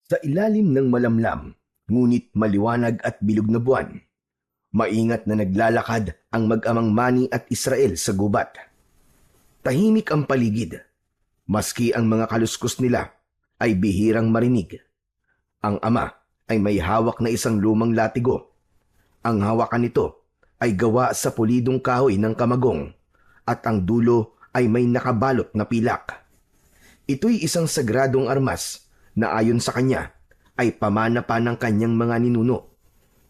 Sa ilalim ng malamlam, ngunit maliwanag at bilog na buwan, maingat na naglalakad ang mag-amang Manny at Israel sa gubat. Tahimik ang paligid, maski ang mga kaluskos nila ay bihirang marinig. Ang ama ay may hawak na isang lumang latigo. Ang hawakan nito ay gawa sa pulidong kahoy ng kamagong at ang dulo ay may nakabalot na pilak. Ito'y isang sagradong armas na ayon sa kanya ay pamana pa ng kanyang mga ninuno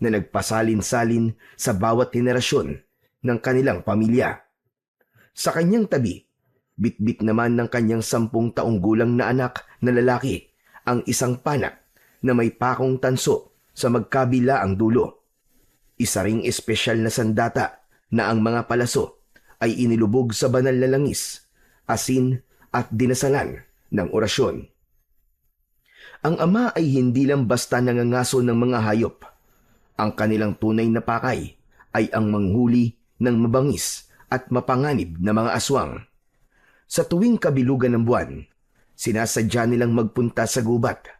na nagpasalin-salin sa bawat henerasyon ng kanilang pamilya. Sa kanyang tabi, bitbit naman ng kanyang 10 taong gulang na anak na lalaki ang isang panak na may pakong tanso sa magkabila ang dulo. Isa ring espesyal na sandata na ang mga palaso ay inilubog sa banal na langis, asin at dinasalan ng orasyon. Ang ama ay hindi lang basta nangangaso ng mga hayop. Ang kanilang tunay na pakay ay ang manghuli ng mabangis at mapanganib na mga aswang. Sa tuwing kabilugan ng buwan, sinasadya nilang magpunta sa gubat.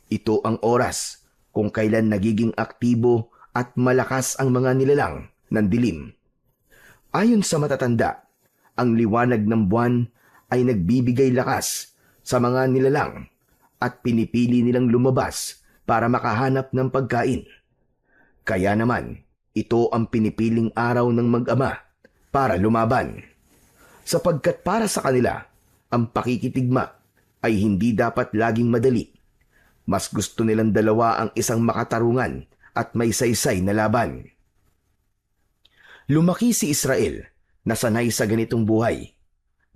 Ito ang oras kung kailan nagiging aktibo at malakas ang mga nilalang ng dilim. Ayon sa matatanda, ang liwanag ng buwan ay nagbibigay lakas sa mga nilalang at pinipili nilang lumabas para makahanap ng pagkain. Kaya naman, ito ang pinipiling araw ng mag-ama para lumaban. Sapagkat para sa kanila, ang pakikitigma ay hindi dapat laging madali. Mas gusto nilang dalawa ang isang makatarungan at may saysay na laban. Lumaki si Israel na sanay sa ganitong buhay.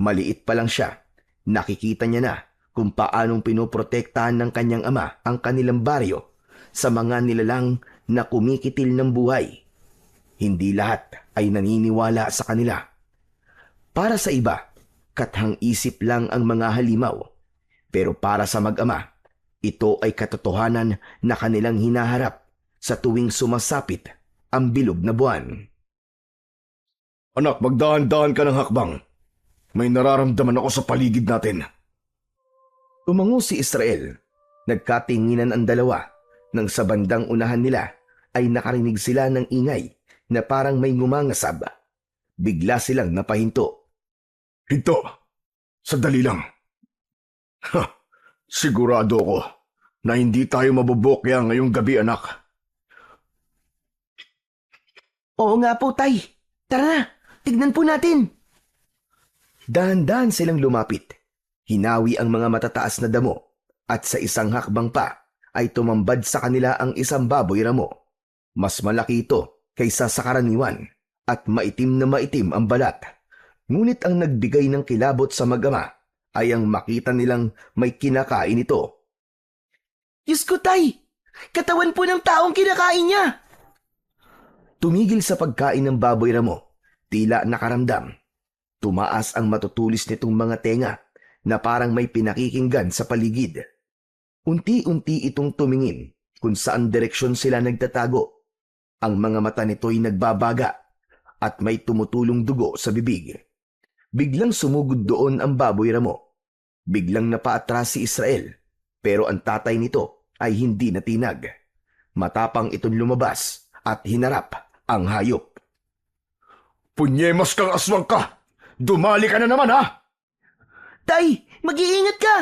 Maliit pa lang siya, nakikita niya na kung paanong pinoprotektahan ng kanyang ama ang kanilang baryo sa mga nilalang na kumikitil ng buhay. Hindi lahat ay naniniwala sa kanila. Para sa iba, kathang isip lang ang mga halimaw. Pero para sa mag-ama, ito ay katotohanan na kanilang hinaharap sa tuwing sumasapit ang bilog na buwan. Anak, magdaan-daan ka ng hakbang. May nararamdaman ako sa paligid natin. Tumango si Israel. Nagkatinginan ang dalawa nang sa bandang unahan nila ay nakarinig sila ng ingay na parang may ngumangasab. Bigla silang napahinto. Hinto! Sandali lang. Sigurado ko na hindi tayo mabubokya ngayong gabi, anak. Oo nga po, tay. Tara na, tignan po natin. Dahan-dahan silang lumapit. Hinawi ang mga matataas na damo at sa isang hakbang pa ay tumambad sa kanila ang isang baboy ramo. Mas malaki ito kaysa sa karaniwan at maitim na maitim ang balat. Ngunit ang nagbigay ng kilabot sa mag-ama ay ang makita nilang may kinakain ito. Diyos ko, tay! Katawan po ng taong kinakain niya! Tumigil sa pagkain ng baboy ramo, tila nakaramdam. Tumaas ang matutulis nitong mga tenga na parang may pinakikinggan sa paligid. Unti-unti itong tumingin kung saan direksyon sila nagtatago. Ang mga mata nito'y nagbabaga at may tumutulong dugo sa bibig. Biglang sumugod doon ang baboy ramo. Biglang napaatras si Israel, pero ang tatay nito ay hindi natinag. Matapang itong lumabas at hinarap ang hayop. Punyemas kang aswang ka! Dumali ka na naman, ha? Tay, mag-iingat ka!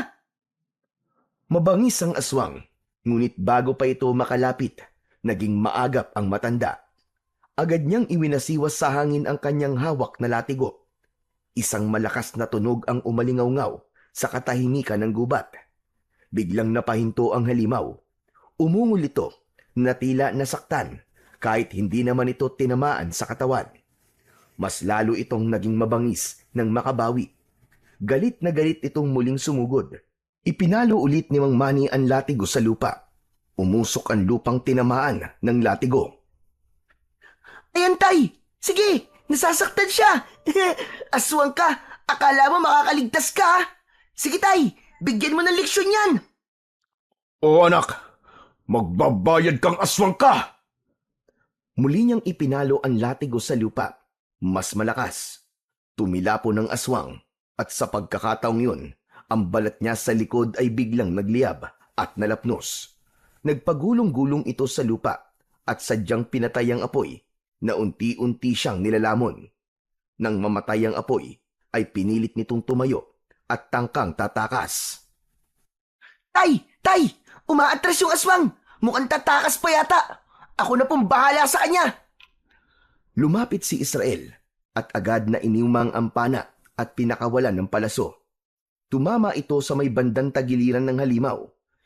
Mabangis ang aswang, ngunit bago pa ito makalapit, naging maagap ang matanda. Agad niyang iwinasiwas sa hangin ang kanyang hawak na latigo. Isang malakas na tunog ang umalingaw-ngaw sa katahimikan ng gubat. Biglang napahinto ang halimaw. Umungol ito na tila nasaktan kahit hindi naman ito tinamaan sa katawan. Mas lalo itong naging mabangis nang makabawi. Galit na galit itong muling sumugod. Ipinalo ulit ni Mang Manny ang latigo sa lupa. Umusok ang lupang tinamaan ng latigo. Ayan, tay! Sige! Nasasaktan siya! Aswang ka! Akala mo makakaligtas ka? Sige, tay! Bigyan mo ng leksyon yan! Oo, anak. Magbabayad kang aswang ka! Muli niyang ipinalo ang latigo sa lupa. Mas malakas. Tumila po ng aswang at sa pagkakataong yun, ang balat niya sa likod ay biglang nagliyab at nalapnos. Nagpagulong-gulong ito sa lupa at sadyang pinatay ang apoy na unti-unti siyang nilalamon. Nang mamatay ang apoy, ay pinilit nitong tumayo at tangkang tatakas. Tay! Tay! Umaatras yung aswang! Mukhang tatakas pa yata! Ako na pong bahala sa kanya! Lumapit si Israel at agad na iniumang ang pana at pinakawalan ng palaso. Tumama ito sa may bandang tagiliran ng halimaw,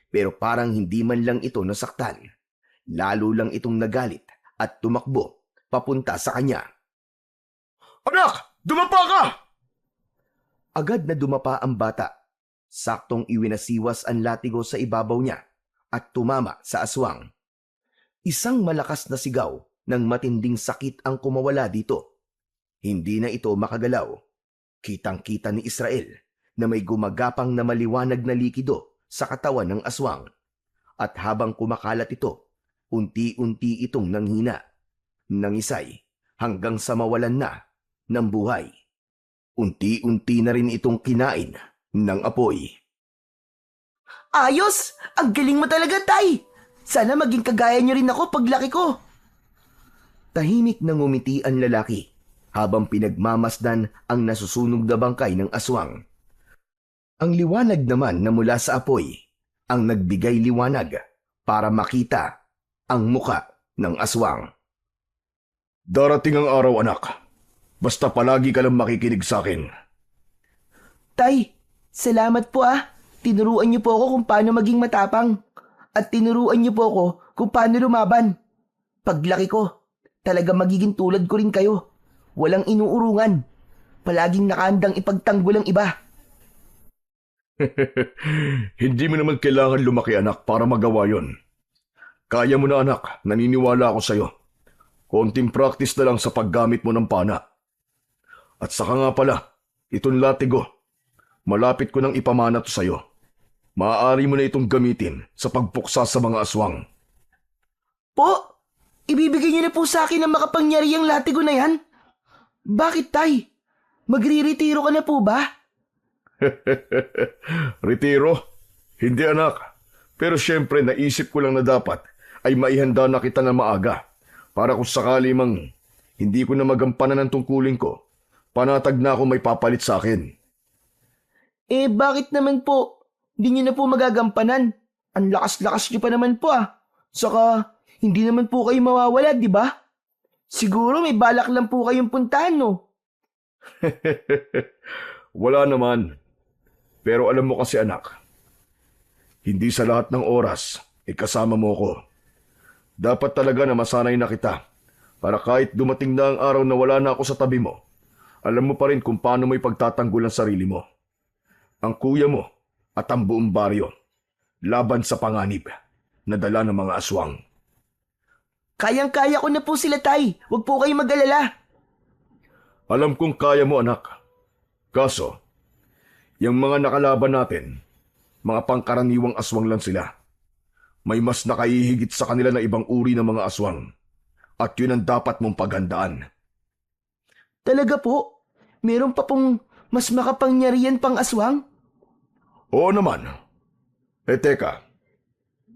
pero parang hindi man lang ito nasaktan. Lalo lang itong nagalit at tumakbo papunta sa kanya. Anak! Dumapa ka! Agad na dumapa ang bata. Saktong iwinasiwas ang latigo sa ibabaw niya at tumama sa aswang. Isang malakas na sigaw ng matinding sakit ang kumawala dito. Hindi na ito makagalaw. Kitang-kita ni Israel na may gumagapang na maliwanag na likido sa katawan ng aswang. At habang kumakalat ito, unti-unti itong nanghina, nangisay hanggang sa mawalan na ng buhay. Unti-unti na rin itong kinain ng apoy. Ayos! Ang galing mo talaga, Tay! Sana maging kagaya niyo rin ako paglaki ko. Tahimik na ngumiti ang lalaki habang pinagmamasdan ang nasusunog na bangkay ng aswang. Ang liwanag naman na mula sa apoy ang nagbigay liwanag para makita ang muka ng aswang. Darating ang araw, anak. Basta palagi ka lang makikinig sa akin. Tay, salamat po ah. Tinuruan niyo po ako kung paano maging matapang. At tinuruan niyo po ako kung paano lumaban. Paglaki ko, talaga magiging tulad ko rin kayo. Walang inuurungan. Palaging nakahandang ipagtanggol ang iba. Hindi mo naman kailangan lumaki, anak, para magawa yon. Kaya mo na, anak. Naniniwala ako sa'yo. Konting practice na lang sa paggamit mo ng pana. At saka nga pala, itong latigo. Malapit ko nang ipamana to sa'yo. Maaari mo na itong gamitin sa pagpuksa sa mga aswang. Po, ibibigay niyo na po sa akin ang makapangyarihang latigo na yan? Bakit, Tay? Magre-retiro ka na po ba? Retiro? Hindi, anak. Pero syempre naisip ko lang na dapat ay maihanda na kita na maaga para kung sakali mang hindi ko na magampanan ng tungkulin ko, panatag na ako may papalit sa akin. Eh, bakit naman po? Hindi niyo na po magagampanan. Ang lakas-lakas niyo pa naman po ah. Saka, hindi naman po kayo mawawala, di ba? Siguro may balak lang po kayong puntahan, no? Wala naman. Pero alam mo kasi, anak, hindi sa lahat ng oras kasama mo ko. Dapat talaga na masanay na kita para kahit dumating na ang araw na wala na ako sa tabi mo, alam mo pa rin kung paano mo ipagtatanggol ang sarili mo. Ang kuya mo at ang buong baryo laban sa panganib na dala ng mga aswang. Kayang-kaya ko na po sila, Tay. Huwag po kayong mag-alala. Alam kong kaya mo, anak. Kaso, yung mga nakalaban natin, mga pangkaraniwang aswang lang sila. May mas nakahihigit sa kanila na ibang uri ng mga aswang. At yun ang dapat mong paghandaan. Talaga po? Meron pa pong mas makapangyarihan pang aswang? Oo naman. Teka.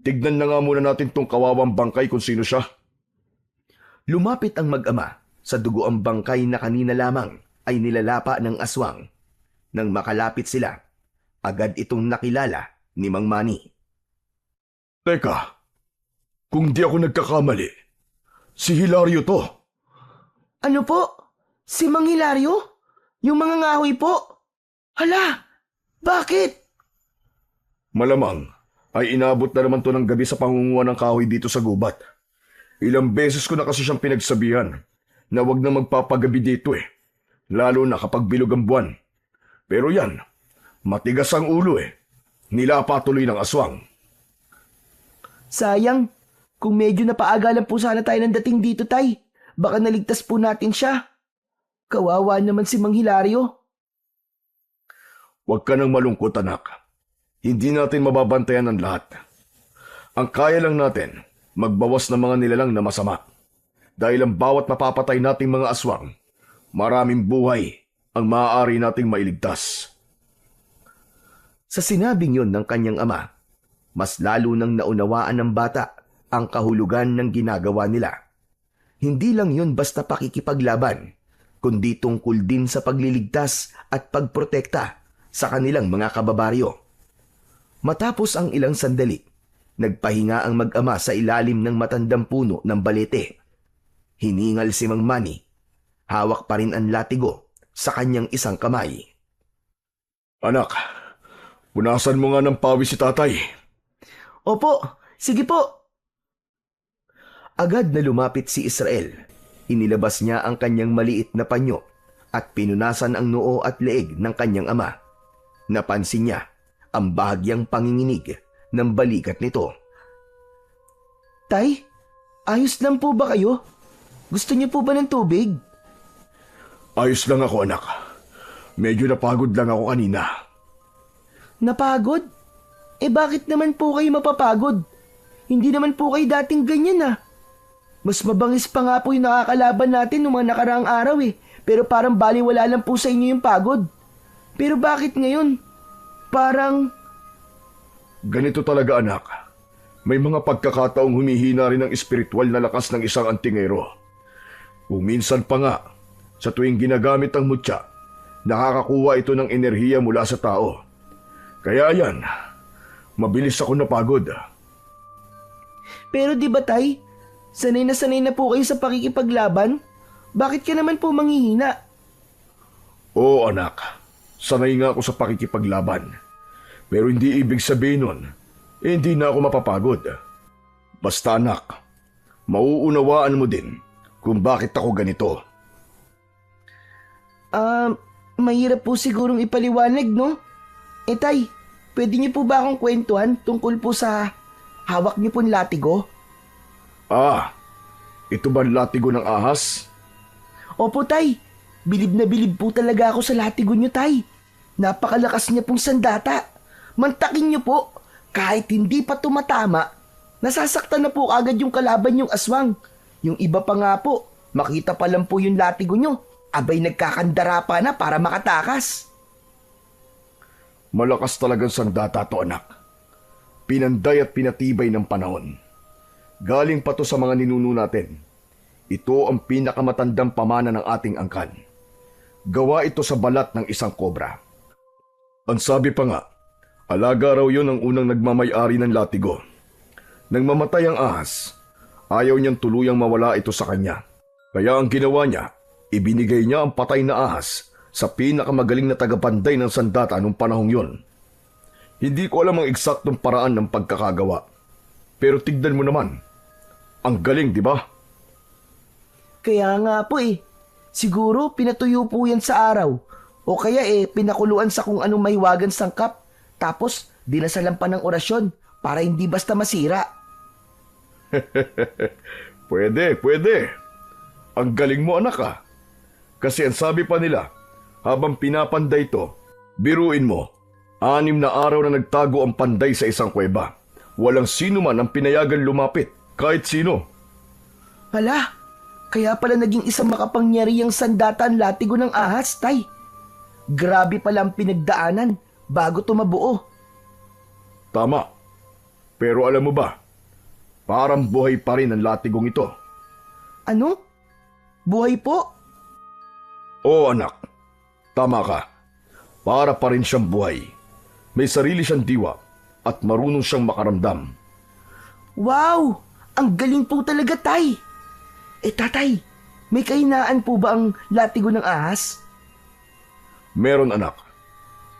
Tignan na nga muna natin tong kawawang bangkay kung sino siya. Lumapit ang mag-ama sa dugo ang bangkay na kanina lamang ay nilalapa ng aswang. Nang makalapit sila, agad itong nakilala ni Mang Manny. Teka. Kung di ako nagkakamali, si Hilario to. Ano po? Si Mang Hilario? Yung mga ngahoy po? Hala! Bakit? Malamang ay inabot na naman to ng gabi sa pangunguha ng kahoy dito sa gubat. Ilang beses ko na kasi siyang pinagsabihan na wag na magpapagabi dito lalo na kapag bilog ang buwan. Pero yan, matigas ang ulo nilapa tuloy ng aswang. Sayang, kung medyo napaaga lang po sana tayo ng dating dito, Tay. Baka naligtas po natin siya. Kawawa naman si Mang Hilario. Huwag ka nang malungkot, anak. Hindi natin mababantayan ang lahat. Ang kaya lang natin, magbawas ng mga nilalang na masama. Dahil ang bawat mapapatay nating mga aswang, maraming buhay ang maaari nating mailigtas. Sa sinabing yon ng kanyang ama, mas lalo nang naunawaan ng bata ang kahulugan ng ginagawa nila. Hindi lang yun basta pakikipaglaban, kundi tungkol din sa pagliligtas at pagprotekta sa kanilang mga kababaryo. Matapos ang ilang sandali, nagpahinga ang mag-ama sa ilalim ng matandang puno ng balete. Hiningal si Mang Manny. Hawak pa rin ang latigo sa kanyang isang kamay. Anak, punasan mo nga ng pawis si tatay. Opo, sige po. Agad na lumapit si Israel. Inilabas niya ang kanyang maliit na panyo at pinunasan ang noo at leeg ng kanyang ama. Napansin niya ang bahagyang panginginig ng balikat nito. Tay, ayos lang po ba kayo? Gusto niyo po ba ng tubig? Ayos lang ako, anak. Medyo napagod lang ako kanina. Napagod? Bakit naman po kayo mapapagod? Hindi naman po kayo dating ganyan ah. Mas mabangis pa nga po yung nakakalaban natin noong mga nakaraang araw Pero parang baliwala lang po sa inyo yung pagod. Pero bakit ngayon? Parang... Ganito talaga, anak. May mga pagkakataong humihina rin ang espiritual na lakas ng isang antingero. Kung minsan pa nga, sa tuwing ginagamit ang mutya, nakakakuha ito ng enerhiya mula sa tao. Kaya yan, mabilis ako napagod. Pero di ba tay, sanay na po kayo sa pakikipaglaban? Bakit ka naman po manghihina? Oo, anak. Sanay nga ako sa pakikipaglaban. Pero hindi ibig sabihin nun, hindi na ako mapapagod. Basta anak, mauunawaan mo din kung bakit ako ganito. Mahirap po sigurong ipaliwanag, no? Tay, pwede niyo po ba akong kwentuhan tungkol po sa hawak niyo pong latigo? Ito ba latigo ng ahas? Opo, tay. Bilib na bilib po talaga ako sa latigo niyo, tay. Napakalakas niya pong sandata. Mantakin niyo po, kahit hindi pa tumatama, nasasaktan na po agad yung kalaban yung aswang. Yung iba pa nga po, makita pa lang po yung latigo niyo, abay nagkakandara pa na para makatakas. Malakas talagang sandata to, anak. Pinanday at pinatibay ng panahon. Galing pa to sa mga ninuno natin. Ito ang pinakamatandang pamana ng ating angkan. Gawa ito sa balat ng isang kobra. Ang sabi pa nga, alaga raw yun ang unang nagmamay-ari ng latigo. Nang mamatay ang ahas, ayaw niyang tuluyang mawala ito sa kanya. Kaya ang ginawa niya, ibinigay niya ang patay na ahas sa pinakamagaling na tagapanday ng sandata nung panahong yon. Hindi ko alam ang eksaktong paraan ng pagkakagawa. Pero tignan mo naman, ang galing, di ba? Kaya nga po siguro pinatuyo po yan sa araw. O kaya pinakuluan sa kung anong mahiwagan sangkap. Tapos dinasalan pa ng orasyon para hindi basta masira. Pwede. Ang galing mo, anak. Kasi ang sabi pa nila, habang pinapanday ito, biruin mo, 6 na araw na nagtago ang panday sa isang kuweba. Walang sino man ang pinayagan lumapit, kahit sino. Hala, kaya pala naging isang makapangyarihang sandata ang latigo ng ahas, tay. Grabe pala ang pinagdaanan bago tumabuo. Tama. Pero alam mo ba, parang buhay pa rin ang latigong ito. Ano? Buhay po? Oo, anak. Tama ka. Para pa rin siyang buhay. May sarili siyang diwa at marunong siyang makaramdam. Wow! Ang galing po talaga, tay. Tatay, may kahinaan po ba ang latigo ng ahas? Meron, anak.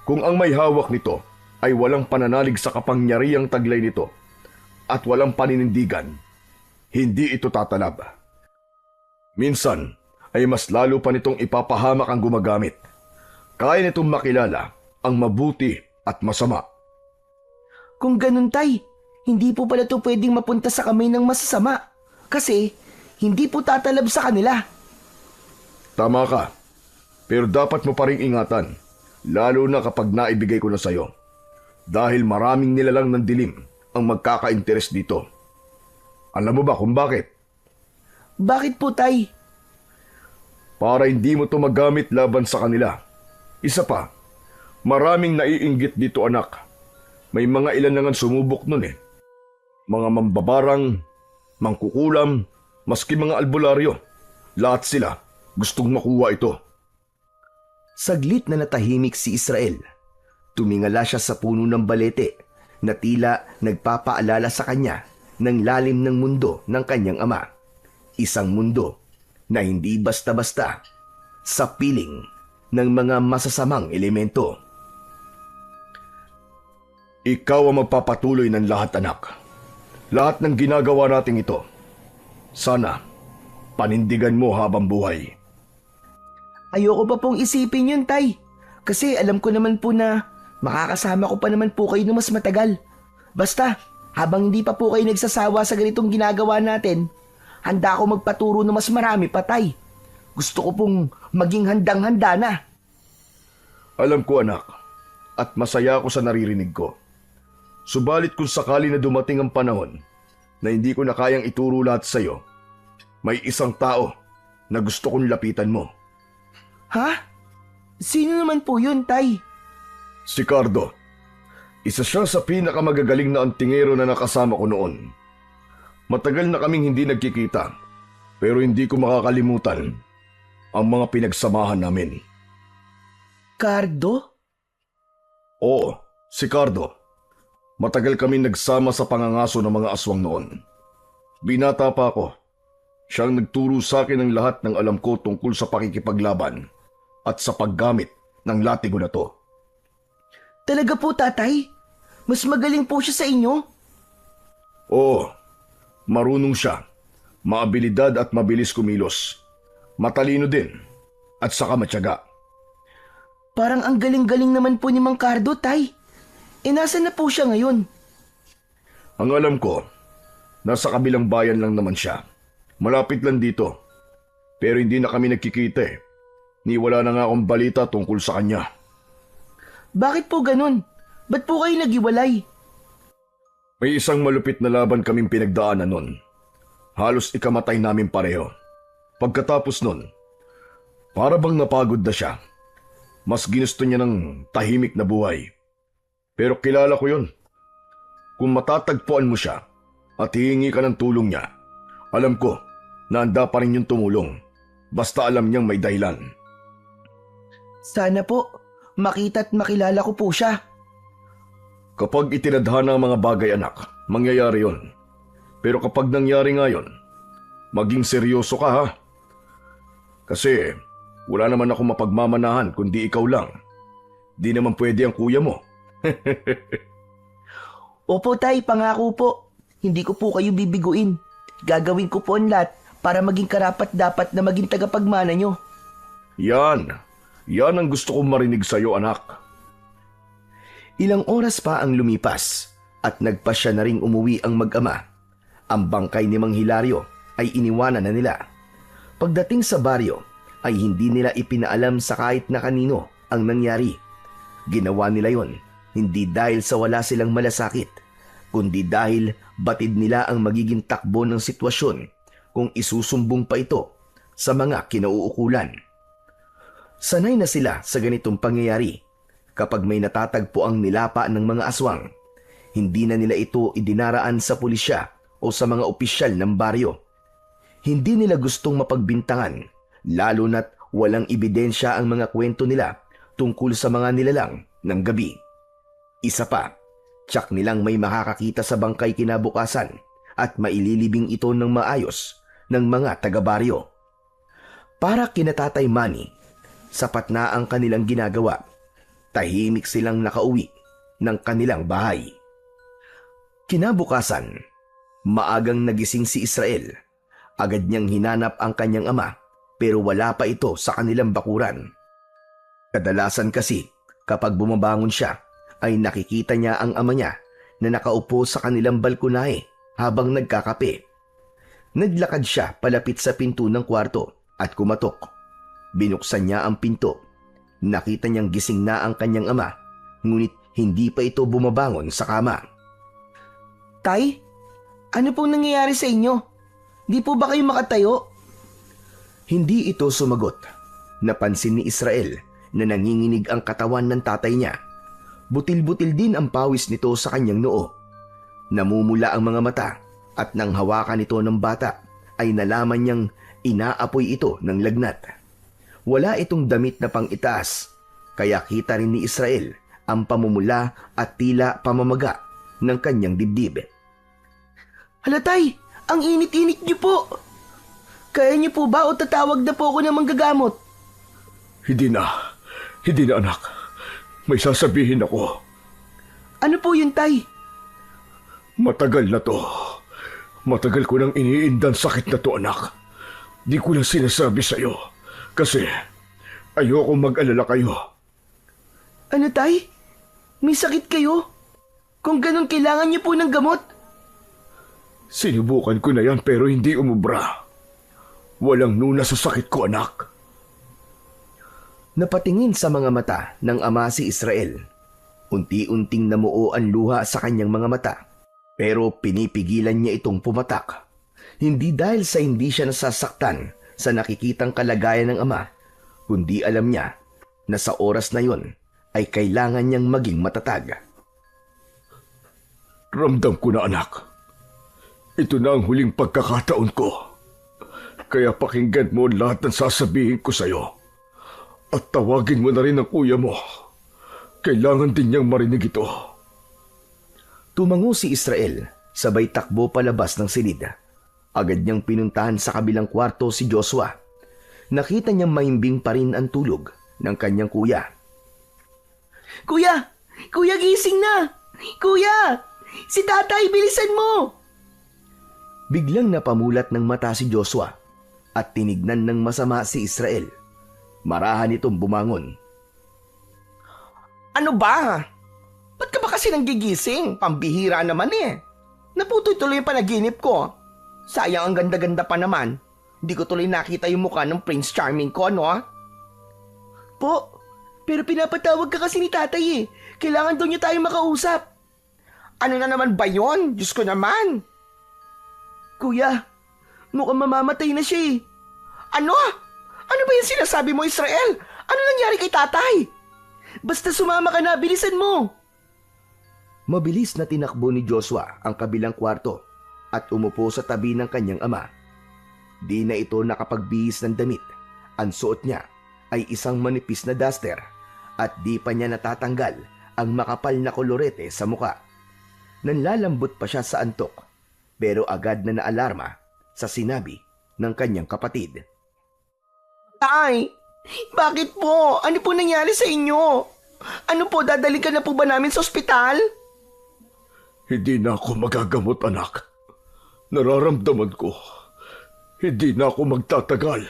Kung ang may hawak nito ay walang pananalig sa kapangyarihang taglay nito at walang paninindigan, hindi ito tatalab. Minsan ay mas lalo pa nitong ipapahamak ang gumagamit. Kaya nitong makilala ang mabuti at masama. Kung ganun, tay, hindi po pala ito pwedeng mapunta sa kamay ng masasama. Kasi hindi po tatalab sa kanila. Tama ka. Pero dapat mo pa ring ingatan, lalo na kapag naibigay ko na sa'yo. Dahil maraming nilalang ng dilim ang magkaka-interes dito. Alam mo ba kung bakit? Bakit po, tay? Para hindi mo to magamit laban sa kanila. Isa pa, maraming naiinggit dito, anak. May mga ilan na nga sumubok nun eh. Mga mambabarang, mangkukulam, maski mga albularyo. Lahat sila gustong makuha ito. Saglit na natahimik si Israel. Tumingala siya sa puno ng balete na tila nagpapaalala sa kanya ng lalim ng mundo ng kanyang ama. Isang mundo na hindi basta-basta sa piling ng mga masasamang elemento. Ikaw ang magpapatuloy ng lahat, anak. Lahat ng ginagawa natin ito. Sana, panindigan mo habang buhay. Ayoko pa pong isipin yun, Tay. Kasi alam ko naman po na makakasama ko pa naman po kayo ng mas matagal. Basta, habang hindi pa po kayo nagsasawa sa ganitong ginagawa natin, handa ako magpaturo ng mas marami pa, Tay. Gusto ko pong maging handang-handa na. Alam ko, anak, at masaya ako sa naririnig ko. Subalit kung sakali na dumating ang panahon na hindi ko na kayang ituro lahat sa iyo, may isang tao na gusto kong lapitan mo. Ha? Sino naman po yun, Tay? Si Cardo. Isa siya sa pinakamagagaling na antingero na nakasama ko noon. Matagal na kaming hindi nagkikita, pero hindi ko makakalimutan ang mga pinagsamahan namin. Cardo? Oo, si Cardo. Matagal kami nagsama sa pangangaso ng mga aswang noon. Binata pa ako. Siyang nagturo sa akin ng lahat ng alam ko tungkol sa pakikipaglaban at sa paggamit ng latigo na to. Talaga po, Tatay? Mas magaling po siya sa inyo? Oo, marunong siya. Maabilidad at mabilis kumilos. Matalino din at saka matyaga. Parang ang galing-galing naman po ni Mang Cardo, Tay. Nasaan na po siya ngayon? Ang alam ko, nasa kabilang bayan lang naman siya. Malapit lang dito. Pero hindi na kami nagkikita eh. Ni wala na nga akong balita tungkol sa kanya. Bakit po ganun? Ba't po kayo naghiwalay? May isang malupit na laban kaming pinagdaanan nun. Halos ikamatay namin pareho. Pagkatapos nun, para bang napagod na siya. Mas ginusto niya ng tahimik na buhay. Pero kilala ko yun. Kung matatagpuan mo siya at hihingi ka ng tulong niya, alam ko na handa pa rin yung tumulong. Basta alam niyang may dahilan. Sana po, makita at makilala ko po siya. Kapag itinadhana ang mga bagay, anak, mangyayari yon. Pero kapag nangyari nga yun, maging seryoso ka ha. Kasi wala naman ako mapagmamanahan kundi ikaw lang. Di naman pwede ang kuya mo. Opo, Tay, pangako po. Hindi ko po kayo bibiguin. Gagawin ko po ang lahat para maging karapat-dapat na maging tagapagmana nyo. Yan ang gusto kong marinig sa'yo, anak. Ilang oras pa ang lumipas at nagpasya na ring umuwi ang mag-ama. Ang bangkay ni Mang Hilario ay iniwanan na nila. Pagdating sa baryo ay hindi nila ipinaalam sa kahit na kanino ang nangyari. Ginawa nila yon hindi dahil sa wala silang malasakit, kundi dahil batid nila ang magiging takbo ng sitwasyon kung isusumbong pa ito sa mga kinauukulan. Sanay na sila sa ganitong pangyayari. Kapag may natatagpo ang nilapa ng mga aswang, hindi na nila ito idinaraan sa pulisya o sa mga opisyal ng baryo. Hindi nila gustong mapagbintangan, lalo na't walang ebidensya ang mga kwento nila tungkol sa mga nilalang ng gabi. Isa pa, tiyak nilang may makakakita sa bangkay kinabukasan at maililibing ito ng maayos ng mga taga-baryo. Para kina Tatay Manny, sapat na ang kanilang ginagawa. Tahimik silang nakauwi ng kanilang bahay. Kinabukasan, maagang nagising si Israel. Agad niyang hinanap ang kanyang ama pero wala pa ito sa kanilang bakuran. Kadalasan kasi kapag bumabangon siya ay nakikita niya ang ama niya na nakaupo sa kanilang balkonahe habang nagkakape. Naglakad siya palapit sa pinto ng kwarto at kumatok. Binuksan niya ang pinto. Nakita niyang gising na ang kanyang ama, ngunit hindi pa ito bumabangon sa kama. Tay, ano pong nangyayari sa inyo? Di po ba kayo makatayo? Hindi ito sumagot. Napansin ni Israel na nanginginig ang katawan ng tatay niya. Butil-butil din ang pawis nito sa kanyang noo. Namumula ang mga mata at nang hawakan ito ng bata ay nalaman niyang inaapoy ito ng lagnat. Wala itong damit na pang-itaas, kaya kita rin ni Israel ang pamumula at tila pamamaga ng kanyang dibdib. Halatay, ang init-init niyo po. Kaya niyo po ba o tatawag na po ako ng manggagamot? Hindi na anak. May sasabihin ako. Ano po yun, Tay? Matagal na to. Matagal ko nang iniindan sakit na to, anak. Di ko lang sinasabi sa'yo. Kasi ayoko mag-alala kayo. Ano, Tay? May sakit kayo? Kung ganun, kailangan niyo po ng gamot. Sinubukan ko na yan pero hindi umubra. Walang nuna sa sakit ko, anak. Napatingin sa mga mata ng ama si Israel. Unti-unting namuo ang luha sa kanyang mga mata, pero pinipigilan niya itong pumatak. Hindi dahil sa hindi siya nasasaktan sa nakikitang kalagayan ng ama, kundi alam niya na sa oras na yon ay kailangan niyang maging matatag. Ramdam ko na, anak. Ito na ang huling pagkakataon ko. Kaya pakinggan mo lahat ng sasabihin ko sa'yo. At tawagin mo na rin ang kuya mo. Kailangan din niyang marinig ito. Tumango si Israel, sabay takbo palabas ng silid. Agad niyang pinuntahan sa kabilang kwarto si Joshua. Nakita niyang mahimbing pa rin ang tulog ng kanyang kuya. Kuya! Kuya, gising na! Kuya! Si tatay, bilisan mo! Biglang napamulat ng mata si Joshua at tinignan ng masama si Israel. Marahan itong bumangon. Ano ba? Ba't ka ba kasi nanggigising? Pambihira naman eh. Naputoy tuloy yung panaginip ko. Sayang ang ganda-ganda pa naman. Hindi ko tuloy nakita yung mukha ng Prince Charming ko, no? Po, pero pinapatawag ka kasi ni tatay eh. Kailangan daw niyo tayo makausap. Ano na naman ba yon? Diyos ko naman. Kuya, mukhang mamamatay na siya eh. Ano? Ano ba yung sinasabi mo, Israel? Ano nangyari kay tatay? Basta sumama ka na, bilisan mo. Mabilis na tinakbo ni Joshua ang kabilang kwarto at umupo sa tabi ng kanyang ama. Di na ito nakapagbihis ng damit. Ang suot niya ay isang manipis na duster at di pa niya natatanggal ang makapal na kolorete sa muka. Nanlalambot pa siya sa antok, pero agad na naalarma sa sinabi ng kanyang kapatid. Tay, bakit po? Ano po nangyari sa inyo? Ano po, dadalikan na po ba namin sa ospital? Hindi na ako magagamot, anak. Nararamdaman ko. Hindi na ako magtatagal.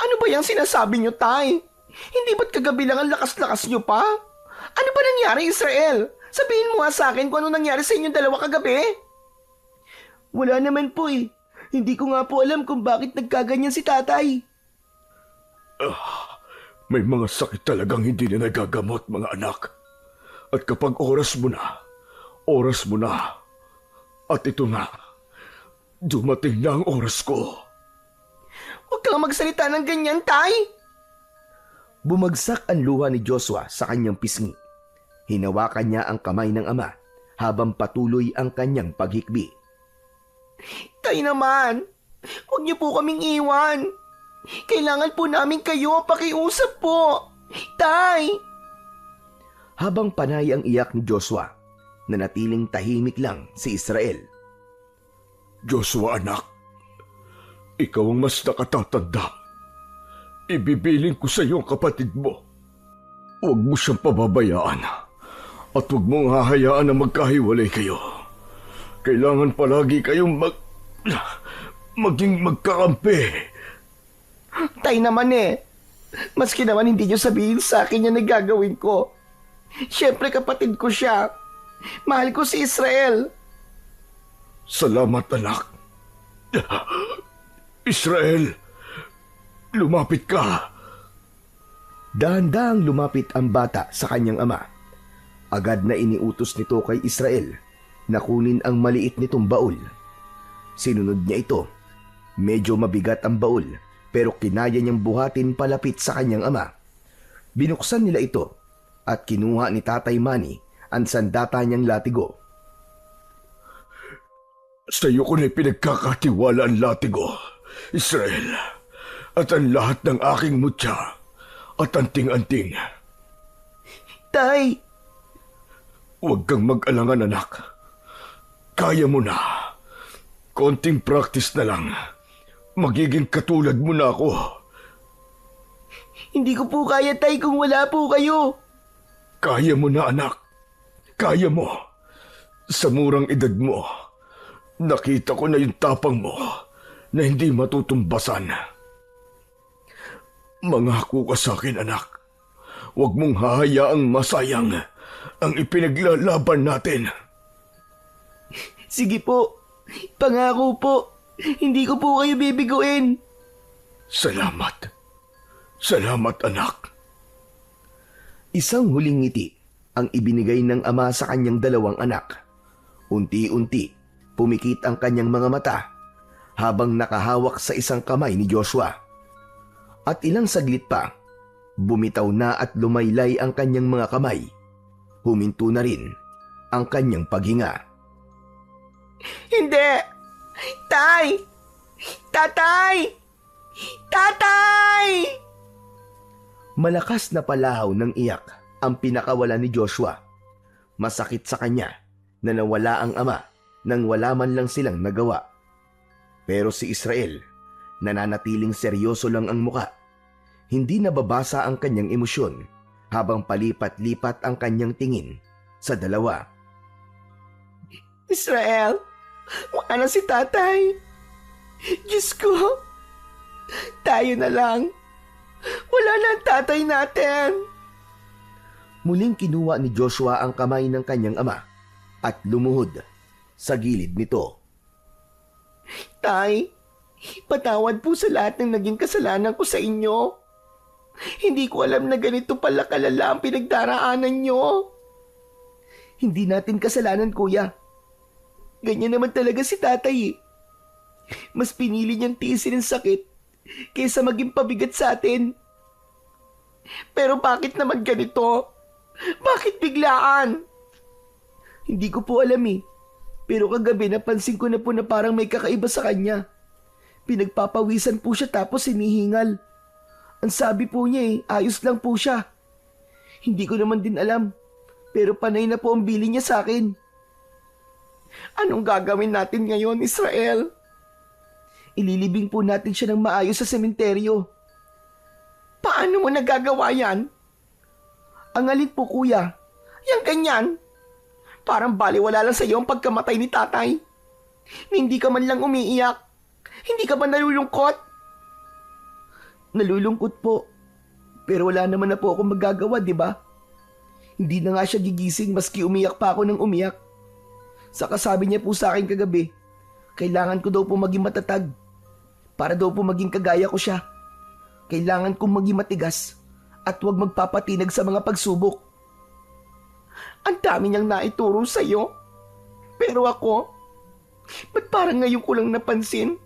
Ano ba yung sinasabi niyo, Tay? Hindi ba't kagabi lang ang lakas-lakas niyo pa? Ano ba nangyari, Israel? Sabihin mo nga sa akin kung ano nangyari sa inyong dalawa kagabi. Wala naman po eh. Hindi ko nga po alam kung bakit nagkaganyan si tatay. May mga sakit talagang hindi na nagagamot, mga anak. At kapag oras mo na. At ito na, dumating na ang oras ko. Huwag kang magsalita ng ganyan, Tay. Bumagsak ang luha ni Joshua sa kanyang pisngi. Hinawakan niya ang kamay ng ama habang patuloy ang kanyang paghikbi. Tay naman, huwag niyo po kaming iwan. Kailangan po namin kayo, pakiusap po. Tay! Habang panay ang iyak ni Joshua, nanatiling tahimik lang si Israel. Joshua, anak. Ikaw ang mas nakatatanda. Ibibiling ko sa iyo ang kapatid mo. Huwag mo siyang pababayaan. At huwag mong hahayaan na magkahiwalay kayo. Kailangan palagi kayong maging magkakampi. Tay naman eh. Maski naman hindi niyo sabihin sa akin yung nagagawin ko. Siyempre kapatid ko siya. Mahal ko si Israel. Salamat, anak. Israel, lumapit ka. Dahan-dahang lumapit ang bata sa kanyang ama. Agad na iniutos nito kay Israel na kunin ang maliit nitong baul. Sinunod niya ito. Medyo mabigat ang baul, pero kinaya niyang buhatin palapit sa kanyang ama. Binuksan nila ito at kinuha ni Tatay Manny ang sandata niyang latigo. Sa iyo ko na pinagkakatiwala ang latigo, Israel, at ang lahat ng aking mutya at anting-anting. Tay! Huwag kang mag-alangan, anak. Kaya mo na. Konting practice na lang. Magiging katulad mo na ako. Hindi ko po kaya, Tay, kung wala po kayo. Kaya mo na, anak. Kaya mo. Sa murang edad mo, nakita ko na yung tapang mo na hindi matutumbasan. Mangako ka sa akin, anak. Huwag mong hahayaang masayang ang ipinaglalaban natin. Sige po. Pangako po. Hindi ko po kayo bibiguin. Salamat. Salamat, anak. Isang huling ngiti ang ibinigay ng ama sa kanyang dalawang anak. Unti-unti, pumikit ang kanyang mga mata habang nakahawak sa isang kamay ni Joshua. At ilang saglit pa, bumitaw na at lumaylay ang kanyang mga kamay. Huminto na rin ang kanyang paghinga. Hindi! Tay! Tatay! Tatay! Malakas na palahaw ng iyak ang pinakawala ni Joshua. Masakit sa kanya na nawala ang ama nang wala man lang silang nagawa. Pero si Israel, nananatiling seryoso lang ang muka. Hindi nababasa ang kanyang emosyon habang palipat-lipat ang kanyang tingin sa dalawa. Israel, wala na si tatay. Diyos ko, tayo na lang. Wala na ang tatay natin. Muling kinuha ni Joshua ang kamay ng kanyang ama at lumuhod sa gilid nito. Tay, patawad po sa lahat ng naging kasalanan ko sa inyo. Hindi ko alam na ganito pala kalala ang pinagdaraanan nyo. Hindi natin kasalanan, kuya. Ganyan naman talaga si tatay eh. Mas pinili niyang tiisin ang sakit kaysa maging pabigat sa atin. Pero bakit naman ganito? Bakit biglaan? Hindi ko po alam eh. Pero kagabi napansin ko na po na parang may kakaiba sa kanya. Pinagpapawisan po siya tapos hinihingal. Ang sabi po niya eh, ayos lang po siya. Hindi ko naman din alam. Pero panay na po ang bili niya sa akin. Anong gagawin natin ngayon, Israel? Ililibing po natin siya ng maayos sa sementeryo. Paano mo nagagawa yan? Ang alin po, kuya? Yang ganyan? Parang baliwala lang sa iyo ang pagkamatay ni tatay. Hindi ka man lang umiiyak. Hindi ka ba nalulungkot? Nalulungkot po. Pero wala naman na po akong magagawa, di ba? Hindi na nga siya gigising maski umiyak pa ako ng umiyak. Saka sabi niya po sa akin kagabi, kailangan ko daw po maging matatag. Para daw po maging kagaya ko siya. Kailangan kong maging matigas at huwag magpapatinag sa mga pagsubok. Ang dami niyang naituro sa iyo. Pero ako, ba't parang ngayon ko lang napansin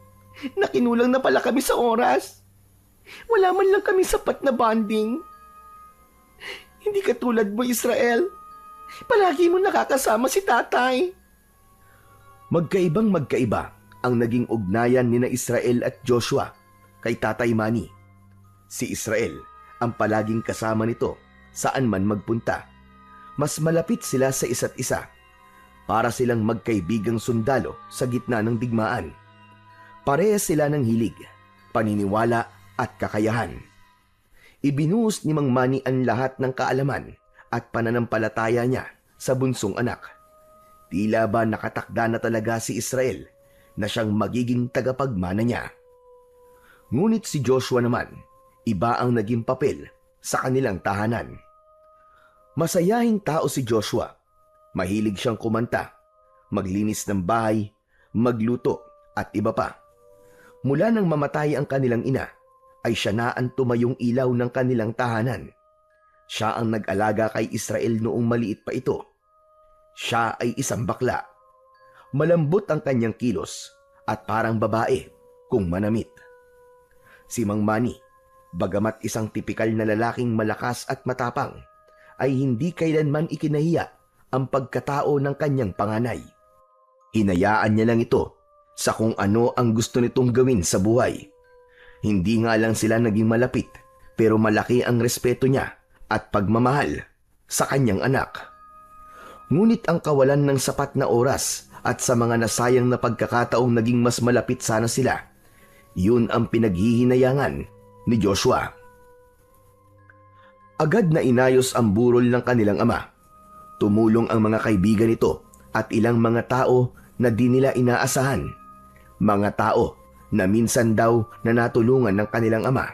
na kinulang na pala kami sa oras? Wala man lang kami sapat na bonding. Hindi katulad mo, Israel. Palagi mo nakakasama si tatay. Magkaibang magkaiba ang naging ugnayan ni na Israel at Joshua kay Tatay Manny. Si Israel ang palaging kasama nito saan man magpunta. Mas malapit sila sa isa't isa. Para silang magkaibigang sundalo sa gitna ng digmaan. Parehas sila ng hilig, paniniwala at kakayahan. Ibinuhos ni Mang Manny ang lahat ng kaalaman at pananampalataya niya sa bunsong anak. Tila ba nakatakda na talaga si Israel na siyang magiging tagapagmana niya. Ngunit si Joshua naman, iba ang naging papel sa kanilang tahanan. Masayahing tao si Joshua. Mahilig siyang kumanta, maglinis ng bahay, magluto at iba pa. Mula nang mamatay ang kanilang ina, ay siya na ang tumayong ilaw ng kanilang tahanan. Siya ang nag-alaga kay Israel noong maliit pa ito. Siya ay isang bakla. Malambot ang kanyang kilos at parang babae kung manamit. Si Mang Manny, bagamat isang tipikal na lalaking malakas at matapang, ay hindi kailanman ikinahiya ang pagkatao ng kanyang panganay. Hinayaan niya lang ito sa kung ano ang gusto nitong gawin sa buhay. Hindi nga lang sila naging malapit, pero malaki ang respeto niya at pagmamahal sa kanyang anak. Ngunit ang kawalan ng sapat na oras at sa mga nasayang na pagkakataong naging mas malapit sana sila, yun ang pinaghihinayangan ni Joshua. Agad na inayos ang burol ng kanilang ama. Tumulong ang mga kaibigan nito at ilang mga tao na di nila inaasahan. Mga tao na minsan daw na natulungan ng kanilang ama.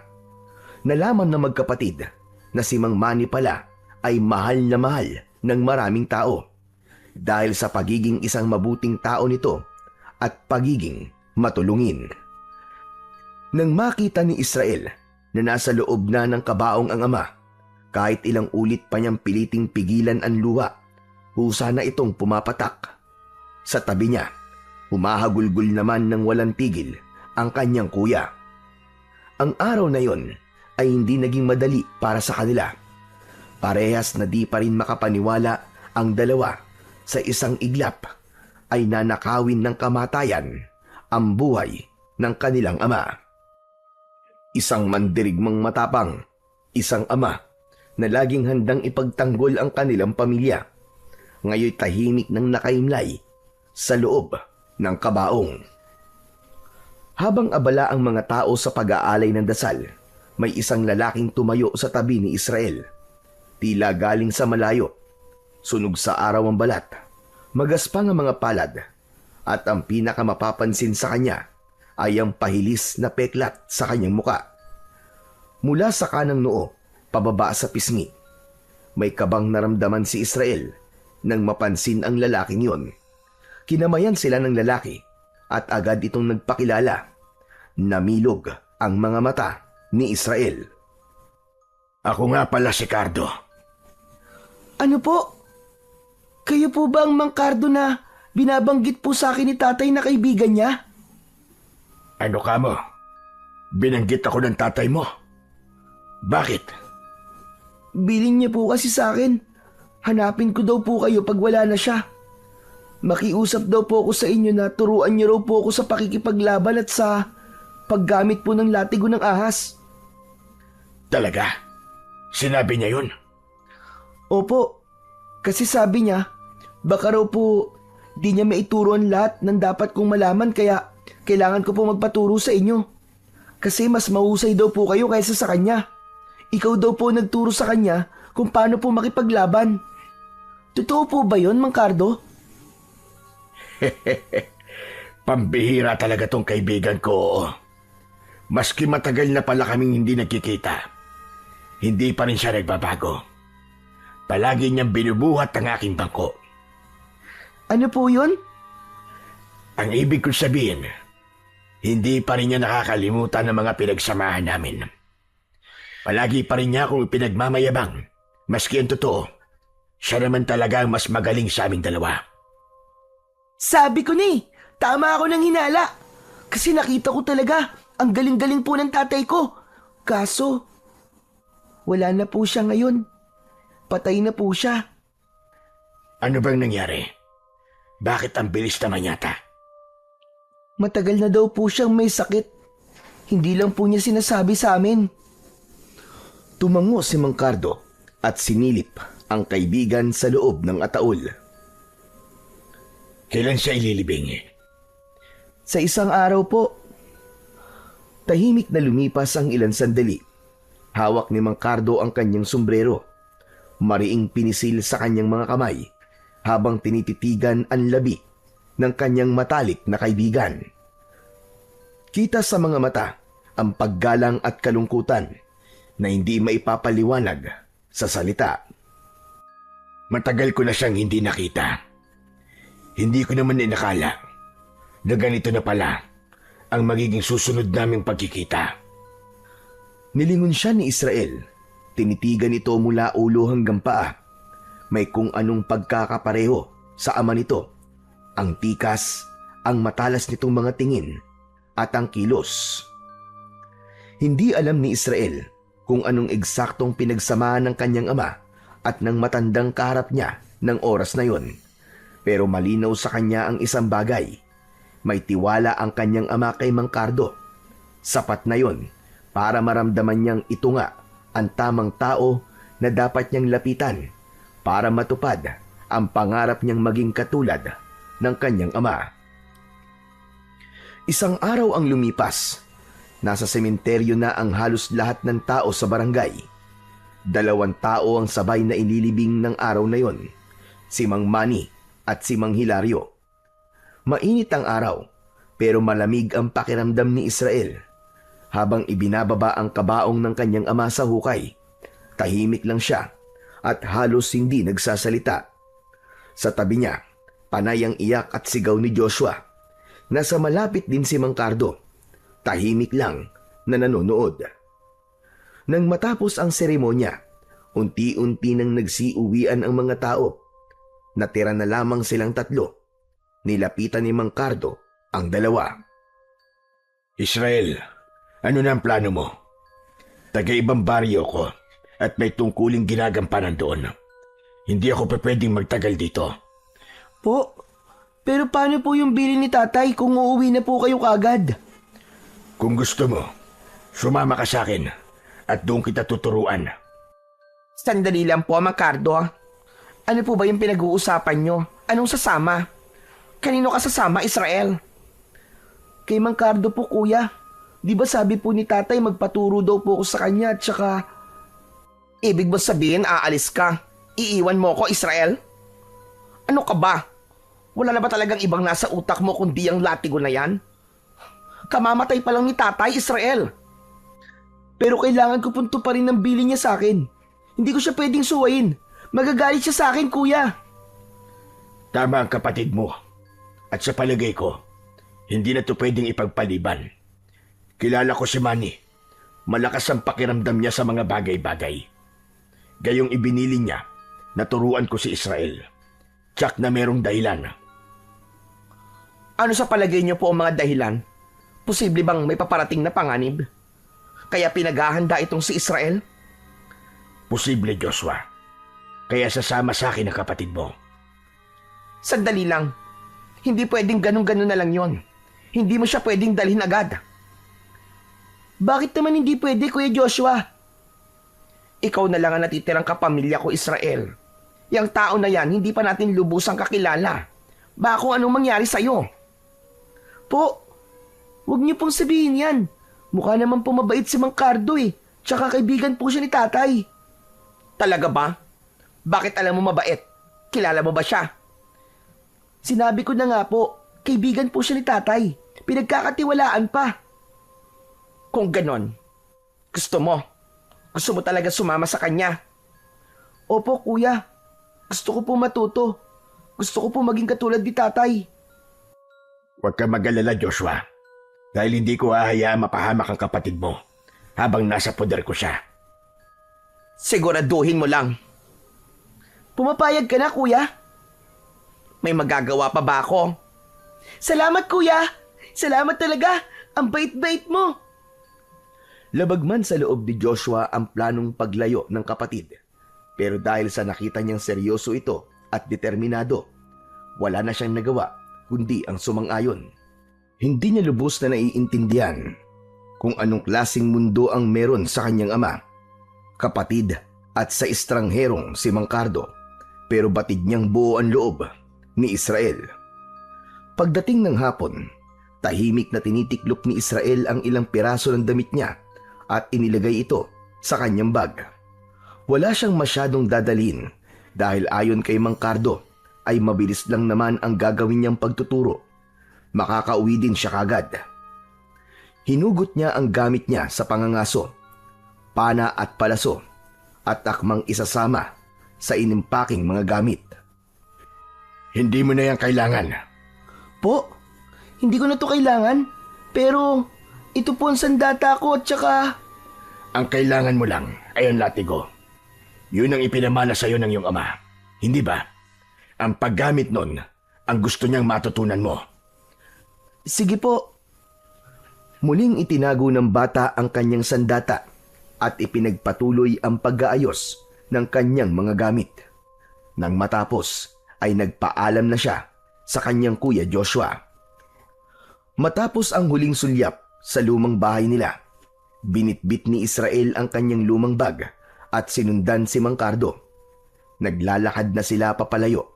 Nalaman ng magkapatid na si Mang Manny pala ay mahal na mahal ng maraming tao dahil sa pagiging isang mabuting tao nito at pagiging matulungin. Nang makita ni Israel na nasa loob na ng kabaong ang ama, kahit ilang ulit pa niyang piliting pigilan ang luha, husa na itong pumapatak. Sa tabi niya, humahagulgol naman ng walang tigil ang kanyang kuya. Ang araw na yon ay hindi naging madali para sa kanila. Parehas na di pa rin makapaniwala ang dalawa sa isang iglap ay nanakawin ng kamatayan ang buhay ng kanilang ama. Isang mandirigmang matapang, isang ama na laging handang ipagtanggol ang kanilang pamilya, ngayon tahimik ng nakaimlay sa loob ng kabaong. Habang abala ang mga tao sa pag-aalay ng dasal, may isang lalaking tumayo sa tabi ni Israel. Tila galing sa malayo, sunog sa araw ang balat, magaspang ang mga palad, at ang pinakamapapansin sa kanya ay ang pahilis na peklat sa kanyang muka. Mula sa kanang noo, pababa sa pisngi, may kabang naramdaman si Israel nang mapansin ang lalaking yon. Kinamayan sila ng lalaki at agad itong nagpakilala. Namilog ang mga mata ni Israel. Ako nga pala si Cardo. Ano po? Kayo po ba ang Mang Cardo na binabanggit po sa akin ni tatay na kaibigan niya? Ano ka mo? Binanggit ako ng tatay mo. Bakit? Biling niya po kasi sa akin. Hanapin ko daw po kayo pag wala na siya. Makiusap daw po ako sa inyo na turuan niyo raw po ako sa pakikipaglaban at sa paggamit po ng latigo ng ahas. Talaga? Sinabi niya yun? Opo, kasi sabi niya, baka raw po di niya maituro ang lahat ng dapat kong malaman kaya kailangan ko po magpaturo sa inyo. Kasi mas mahusay daw po kayo kaysa sa kanya. Ikaw daw po nagturo sa kanya kung paano po makipaglaban. Totoo po ba yun, Mang Cardo? Pambihira talaga tong kaibigan ko. Maski matagal na pala kaming hindi nagkikita, hindi pa rin siya nagbabago. Palagi niyang binubuhat ang aking bangko. Ano po yun? Ang ibig kong sabihin, hindi pa rin niya nakakalimutan ang mga pinagsamahan namin. Palagi pa rin niya akong pinagmamayabang, maski ang totoo. Siya naman talaga ang mas magaling sa aming dalawa. Sabi ko ni, tama ako ng hinala. Kasi nakita ko talaga, ang galing-galing po ng tatay ko. Kaso, wala na po siya ngayon. Patay na po siya. Ano bang nangyari? Bakit ang bilis naman yata? Matagal na daw po siyang may sakit. Hindi lang po niya sinasabi sa amin. Tumango si Mang Cardo at sinilip ang kaibigan sa loob ng ataol. Kailan siya ililibing? Sa isang araw po. Tahimik na lumipas ang ilang sandali. Hawak ni Mang Cardo ang kanyang sombrero. Mariing pinisil sa kanyang mga kamay habang tinititigan ang labi ng kanyang matalik na kaibigan. Kita sa mga mata ang paggalang at kalungkutan na hindi maipapaliwanag sa salita. Matagal ko na siyang hindi nakita. Hindi ko naman inakala na ganito na pala ang magiging susunod naming pagkikita. Nilingon siya ni Israel. Tinitigan ito mula ulo hanggang paa. May kung anong pagkakapareho sa ama nito. Ang tikas, ang matalas nitong mga tingin, at ang kilos. Hindi alam ni Israel kung anong eksaktong pinagsamahan ng kanyang ama at ng matandang kaharap niya ng oras na yon. Pero malinaw sa kanya ang isang bagay. May tiwala ang kanyang ama kay Mang Cardo. Sapat na yon para maramdaman niyang ito nga ang tamang tao na dapat niyang lapitan para matupad ang pangarap niyang maging katulad ng kanyang ama. Isang araw ang lumipas. Nasa sementeryo na ang halos lahat ng tao sa barangay. 2 tao ang sabay na inilibing ng araw na yon, si Mang Manny at si Mang Hilario. Mainit ang araw, pero malamig ang pakiramdam ni Israel. Habang ibinababa ang kabaong ng kanyang ama sa hukay, tahimik lang siya at halos hindi nagsasalita. Sa tabi niya, panay ang iyak at sigaw ni Joshua. Nasa malapit din si Mang Cardo, tahimik lang na nanonood. Nang matapos ang seremonya, unti-unti nang nagsiuwian ang mga tao. Natira na lamang silang 3. Nilapitan ni Mang Cardo ang 2. Israel, ano na ang plano mo? Taga-ibang baryo ko at may tungkuling ginagampanan doon. Hindi ako pwedeng magtagal dito. Po, pero paano po yung bili ni tatay kung uuwi na po kayo kagad? Kung gusto mo, sumama ka sa akin at doon kita tuturuan. Sandali lang po, Mang Cardo. Ano po ba yung pinag-uusapan nyo? Anong sasama? Kanino ka sasama, Israel? Kay Mang Cardo po, kuya. Di ba sabi po ni tatay magpaturo daw po ako sa kanya at saka... Ibig mo sabihin aalis ka? Iiwan mo ko, Israel? Ano ka ba? Wala na ba talagang ibang nasa utak mo kundi ang latigo na yan? Kamamatay pa lang ni tatay, Israel. Pero kailangan ko punto pa rin ng bili niya sa akin. Hindi ko siya pwedeng suwayin. Magagalit siya sa akin, kuya. Tama ang kapatid mo. At sa palagay ko, hindi na to pwedeng ipagpaliban. Kilala ko si Manny. Malakas ang pakiramdam niya sa mga bagay-bagay. Gayong ibinili niya, naturuan ko si Israel. Tsak na merong dahilan. Ano sa palagay niyo po ang mga dahilan? Posible bang may paparating na panganib? Kaya pinaghahanda itong si Israel? Posible, Joshua. Kaya sasama sa akin ang kapatid mo. Sandali lang. Hindi pwedeng ganun-ganun na lang yon. Hindi mo siya pwedeng dalhin agad. Bakit naman hindi pwede, Kuya Joshua? Ikaw na lang ang natitirang kapamilya ko, Israel. Yang tao na yan, hindi pa natin lubusang kakilala. Baka kung anong mangyari sa'yo. Po, huwag niyo pong sabihin yan. Mukha naman po mabait si Mang Cardo eh. Tsaka kaibigan po siya ni tatay. Talaga ba? Bakit alam mo mabait? Kilala mo ba siya? Sinabi ko na nga po, kaibigan po siya ni tatay. Pinagkakatiwalaan pa. Kung ganon, gusto mo talaga sumama sa kanya? Opo, kuya. Gusto ko po matuto. Gusto ko po maging katulad ni tatay. Huwag ka mag-alala, Joshua. Dahil hindi ko hahayaang mapahamak ang kapatid mo habang nasa poder ko siya. Siguraduhin mo lang. Pumapayag ka na, kuya. May magagawa pa ba ako? Salamat, kuya. Salamat talaga. Ang bait-bait mo. Labag man sa loob ni Joshua ang planong paglayo ng kapatid. Pero dahil sa nakita niyang seryoso ito at determinado, wala na siyang nagawa kundi ang sumang-ayon. Hindi niya lubos na naiintindihan kung anong klaseng mundo ang meron sa kanyang ama, kapatid at sa estrangherong si Mang Cardo, pero batid niyang buo ang loob ni Israel. Pagdating ng hapon, tahimik na tinitiklop ni Israel ang ilang piraso ng damit niya at inilagay ito sa kanyang bag. Wala siyang masyadong dadalhin dahil ayon kay Mang Cardo ay mabilis lang naman ang gagawin niyang pagtuturo. Makakauwi din siya kagad. Hinugot niya ang gamit niya sa pangangaso, pana at palaso, at akmang isasama sa inimpaking mga gamit. Hindi mo na yan kailangan. Po, hindi ko na to kailangan. Pero ito po ang sandata ko at saka... Ang kailangan mo lang ay ang latigo. Yun ang ipinamana sa iyo ng iyong ama. Hindi ba? Ang paggamit nun, ang gusto niyang matutunan mo. Sige po. Muling itinago ng bata ang kanyang sandata at ipinagpatuloy ang pag-aayos ng kanyang mga gamit. Nang matapos ay nagpaalam na siya sa kanyang kuya Joshua. Matapos ang huling sulyap sa lumang bahay nila, binitbit ni Israel ang kanyang lumang bag at sinundan si Mang Cardo. Naglalakad na sila papalayo.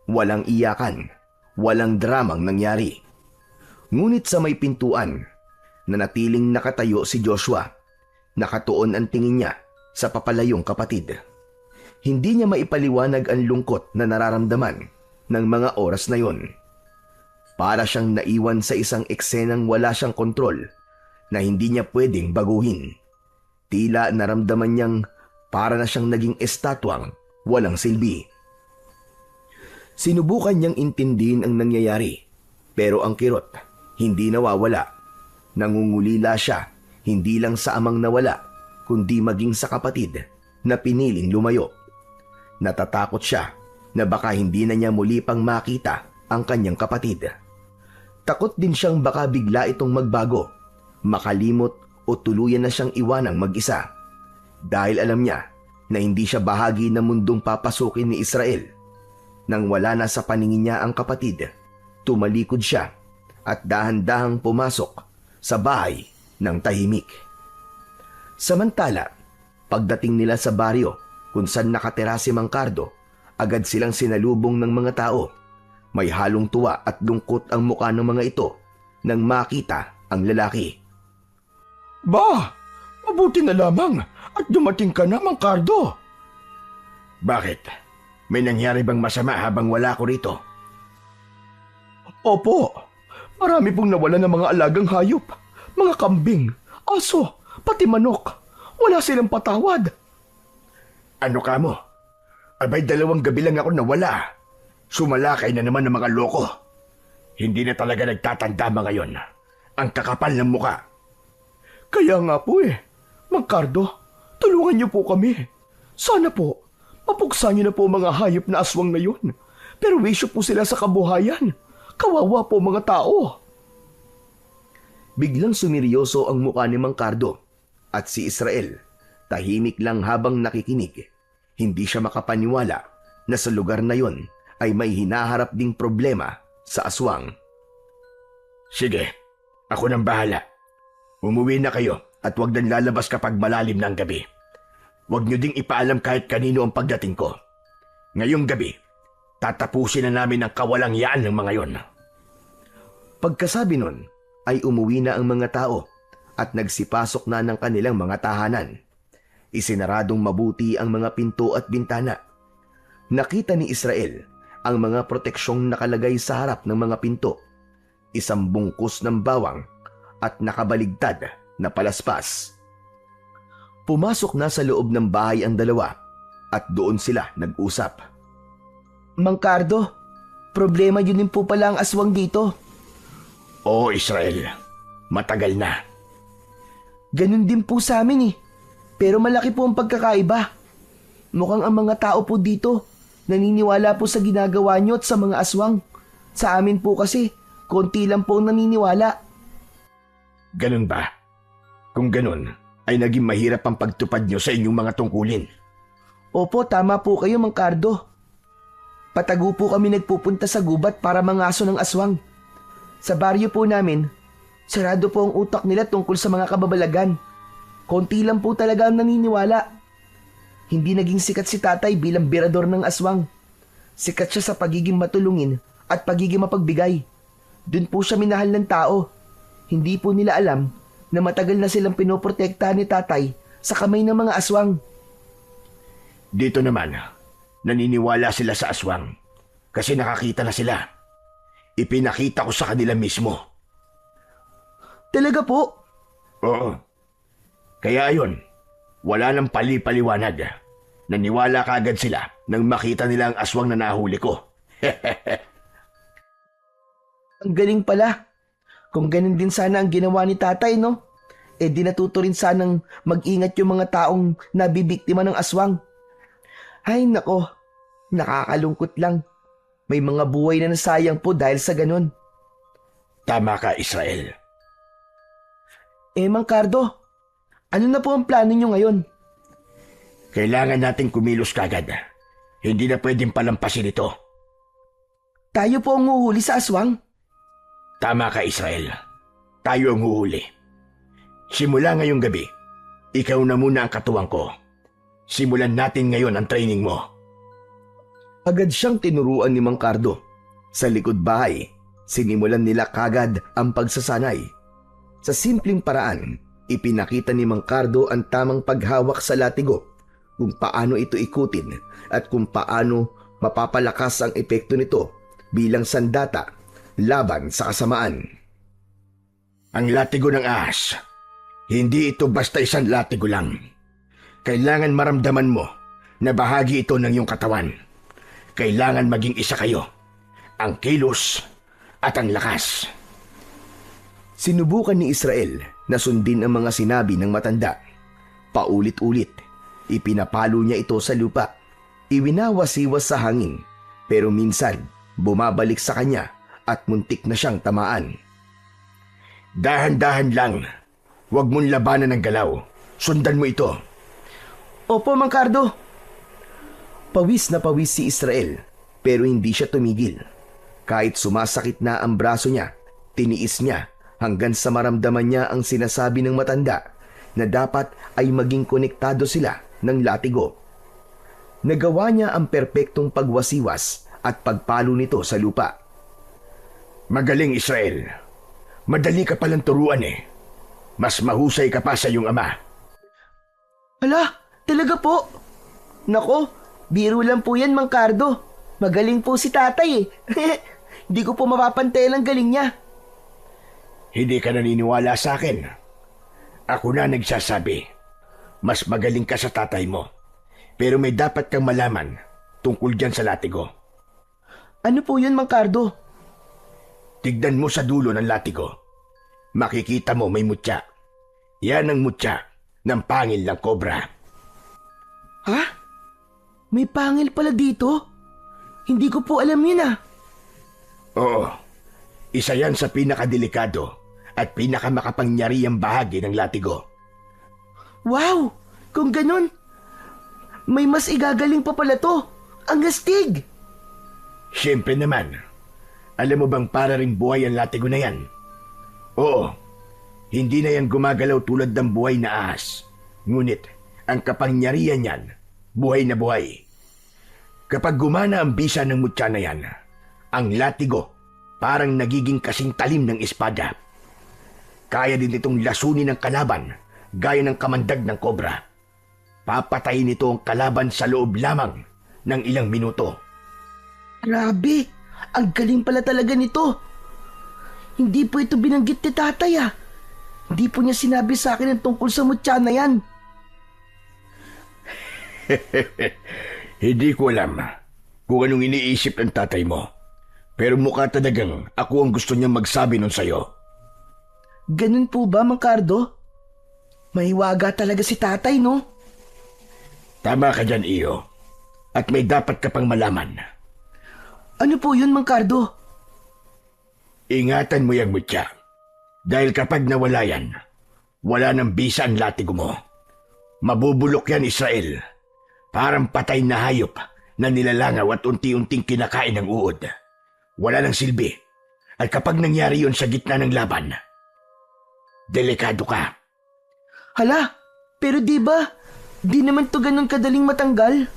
Walang iyakan, walang dramang nangyari. Ngunit sa may pintuan, nanatiling nakatayo si Joshua. Nakatuon ang tingin niya sa papalayong kapatid. Hindi niya maipaliwanag ang lungkot na nararamdaman ng mga oras na yon. Para siyang naiwan sa isang eksenang wala siyang kontrol na hindi niya pwedeng baguhin. Tila naramdaman niyang para na siyang naging estatwang walang silbi. Sinubukan niyang intindihin ang nangyayari, pero ang kirot hindi nawawala. Nangungulila siya hindi lang sa amang nawala, kundi maging sa kapatid na piniling lumayo. Natatakot siya na baka hindi na niya muli pang makita ang kanyang kapatid. Takot din siyang baka bigla itong magbago, makalimot o tuluyan na siyang iwanang mag-isa. Dahil alam niya na hindi siya bahagi ng mundong papasukin ni Israel. Nang wala na sa paningin niya ang kapatid, tumalikod siya at dahan-dahang pumasok sa bahay ng tahimik. Samantala, pagdating nila sa baryo kung saan nakatira si Mang Cardo, agad silang sinalubong ng mga tao. May halong tuwa at lungkot ang mukha ng mga ito nang makita ang lalaki. Ba, mabuti na lamang at dumating ka na, Mang Cardo. Bakit? May nangyari bang masama habang wala ko rito? Opo, marami pong nawala ng mga alagang hayop, mga kambing, aso, pati manok. Wala silang patawad. Ano ka mo? Abay 2 gabi lang ako nawala. Sumalakay na naman ng mga loko. Hindi na talaga nagtatanda ngayon. Ang kakapal ng muka. Kaya nga po Mang Cardo, tulungan niyo po kami. Sana po, mapuksa niyo na po mga hayop na aswang na yun. Pero wisyo po sila sa kabuhayan. Kawawa po mga tao. Biglang sumiryoso ang mukha ni Mang Cardo at si Israel. Tahimik lang habang nakikinig. Hindi siya makapaniwala na sa lugar na yon ay may hinaharap ding problema sa aswang. Sige, ako nang bahala. Umuwi na kayo at huwag nang lalabas kapag malalim ng gabi. Huwag niyo ding ipaalam kahit kanino ang pagdating ko. Ngayong gabi, tatapusin na namin ang kawalangyaan ng mga yon. Pagkasabi nun, ay umuwi na ang mga tao at nagsipasok na ng kanilang mga tahanan. Isinaradong mabuti ang mga pinto at bintana. Nakita ni Israel ang mga proteksyong nakalagay sa harap ng mga pinto, isang bungkus ng bawang at nakabaligtad na palaspas. Pumasok na sa loob ng bahay ang dalawa at doon sila nag-usap. Mang Cardo, problema yun din po pala ang aswang dito. Oo, Israel. Matagal na. Ganun din po sa amin Pero malaki po ang pagkakaiba. Mukhang ang mga tao po dito naniniwala po sa ginagawa nyo at sa mga aswang. Sa amin po kasi, konti lang po ang naniniwala. Ganun ba? Kung ganun, ay naging mahirap ang pagtupad nyo sa inyong mga tungkulin. Opo, tama po kayo, Mang Cardo. Patago po kami nagpupunta sa gubat para mangaso ng aswang. Sa baryo po namin, sarado po ang utak nila tungkol sa mga kababalagan. Konti lang po talaga ang naniniwala. Hindi naging sikat si tatay bilang birador ng aswang. Sikat siya sa pagiging matulungin at pagiging mapagbigay. Doon po siya minahal ng tao. Hindi po nila alam na matagal na silang pinoprotektahan ni tatay sa kamay ng mga aswang. Dito naman, naniniwala sila sa aswang kasi nakakita na sila. Ipinakita ko sa kanila mismo. Talaga po? Oo. Kaya ayun, wala nang pali-paliwanag. Naniwala kaagad sila nang makita nila ang aswang na nahuli ko. Ang galing pala. Kung ganun din sana ang ginawa ni tatay, no? Di natuto rin sanang mag-ingat yung mga taong nabibiktima ng aswang. Ay nako, nakakalungkot lang. May mga buhay na nasayang po dahil sa ganun. Tama ka, Israel. Mang Cardo, ano na po ang plano nyo ngayon? Kailangan nating kumilos kagad. Hindi na pwedeng palampasin ito. Tayo po ang huhuli sa aswang. Tama ka, Israel. Tayo ang huhuli. Simula ngayong gabi, ikaw na muna ang katuwang ko. Simulan natin ngayon ang training mo. Agad siyang tinuruan ni Mang Cardo. Sa likod bahay, sinimulan nila kagad ang pagsasanay. Sa simpleng paraan, ipinakita ni Mang Cardo ang tamang paghawak sa latigo, kung paano ito ikutin at kung paano mapapalakas ang epekto nito bilang sandata laban sa kasamaan. Ang latigo ng ahas, hindi ito basta isang latigo lang. Kailangan maramdaman mo na bahagi ito ng iyong katawan. Kailangan maging isa kayo, ang kilos at ang lakas. Sinubukan ni Israel na sundin ang mga sinabi ng matanda. Paulit-ulit, ipinapalo niya ito sa lupa. Iwinawasiwas sa hangin, pero minsan bumabalik sa kanya at muntik na siyang tamaan. Dahan-dahan lang. Huwag mong labanan ng galaw. Sundan mo ito. Opo, Mang Cardo. Pawis na pawis si Israel, pero hindi siya tumigil. Kahit sumasakit na ang braso niya, tiniis niya hanggang sa maramdaman niya ang sinasabi ng matanda na dapat ay maging konektado sila ng latigo. Nagawa niya ang perpektong pagwasiwas at pagpalo nito sa lupa. Magaling, Israel. Madali ka palang turuan eh. Mas mahusay ka pa sa iyong ama. Ala, talaga po. Nako, biro lang po yan, Mang Cardo. Magaling po si tatay eh. Hindi ko po mapapantay ang galing niya. Hindi ka naniniwala sa akin. Ako na nagsasabi. Mas magaling ka sa tatay mo. Pero may dapat kang malaman tungkol dyan sa latigo. Ano po yun, Mang Cardo? Tignan mo sa dulo ng latigo. Makikita mo may mutya. Yan ang mutya ng pangil ng kobra. Ha? May pangil pala dito? Hindi ko po alam yun ah. Oo. Isa yan sa pinakadelikado at pinakamakapangyarihang bahagi ng latigo. Wow! Kung ganun, may mas igagaling pa pala to. Ang astig! Siyempre naman. Alam mo bang para ring buhay ang latigo na yan? Oo. Hindi na yan gumagalaw tulad ng buhay na ahas. Ngunit, ang kapangyarihan yan, buhay na buhay. Kapag gumana ang bisa ng mutya na yan, ang latigo parang nagiging kasing talim ng espada. Kaya din itong lasunin ng kalaban gaya ng kamandag ng kobra. Papatayin ito ang kalaban sa loob lamang ng ilang minuto. Grabe! Ang galing pala talaga nito. Hindi po ito binanggit ni tatay ah. Hindi po niya sinabi sa akin ang tungkol sa mutya na yan. Hindi ko alam kung anong iniisip ng tatay mo. Pero mukha talagang ako ang gusto niyang magsabi nun sa'yo. Ganun po ba, Mang Cardo? Mahiwaga talaga si tatay, no? Tama ka dyan, Iyo. At may dapat ka pang malaman. Ano po yun, Mang Cardo? Ingatan mo yung mutya. Dahil kapag nawala yan, wala nang bisa ang latigo mo. Mabubulok yan, Israel. Parang patay na hayop na nilalangaw at unti-unting kinakain ng uod. Wala nang silbi. At kapag nangyari yun sa gitna ng laban, delikado ka. Hala, pero di ba? Di naman to ganun kadaling matanggal.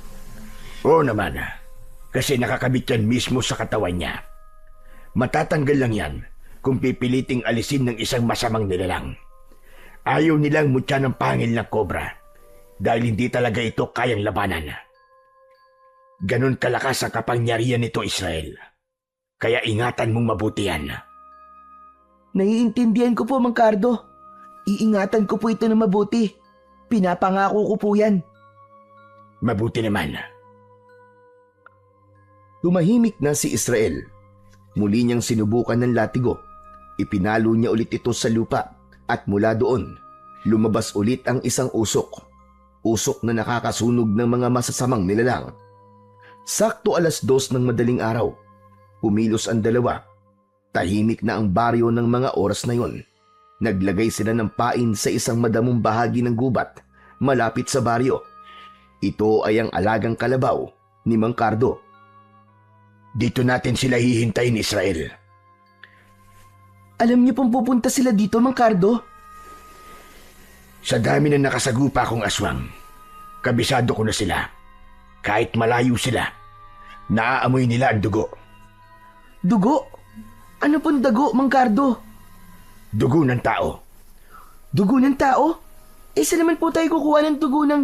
Oo naman, kasi nakakabit yan mismo sa katawan niya. Matatanggal lang yan kung pipiliting alisin ng isang masamang nilalang. Ayaw nilang mutya ng pangil ng kobra dahil hindi talaga ito kayang labanan. Ganon kalakas ang kapangyarihan nito, Israel. Kaya ingatan mong mabuti yan. Naiintindihan ko po, Mang Cardo. Iingatan ko po ito na mabuti. Pinapangako ko po yan. Mabuti naman. Tumahimik na si Israel. Muli niyang sinubukan ng latigo. Ipinalo niya ulit ito sa lupa at mula doon, lumabas ulit ang isang usok. Usok na nakakasunog ng mga masasamang nilalang. Sakto 2:00 ng madaling araw. Pumilos ang dalawa. Tahimik na ang baryo ng mga oras na yon. Naglagay sila ng pain sa isang madamong bahagi ng gubat malapit sa baryo. Ito ay ang alagang kalabaw ni Mang Cardo. Dito natin sila hihintayin, Israel. Alam niyo pong pupunta sila dito, Mang Cardo? Sa dami na nakasagupa kong aswang, kabisado ko na sila. Kahit malayo sila, naaamoy nila ang dugo. Dugo? Ano pong dago, Mang Cardo? Dugo ng tao. Dugo ng tao? Saan naman po tayo kukuha ng dugo ng...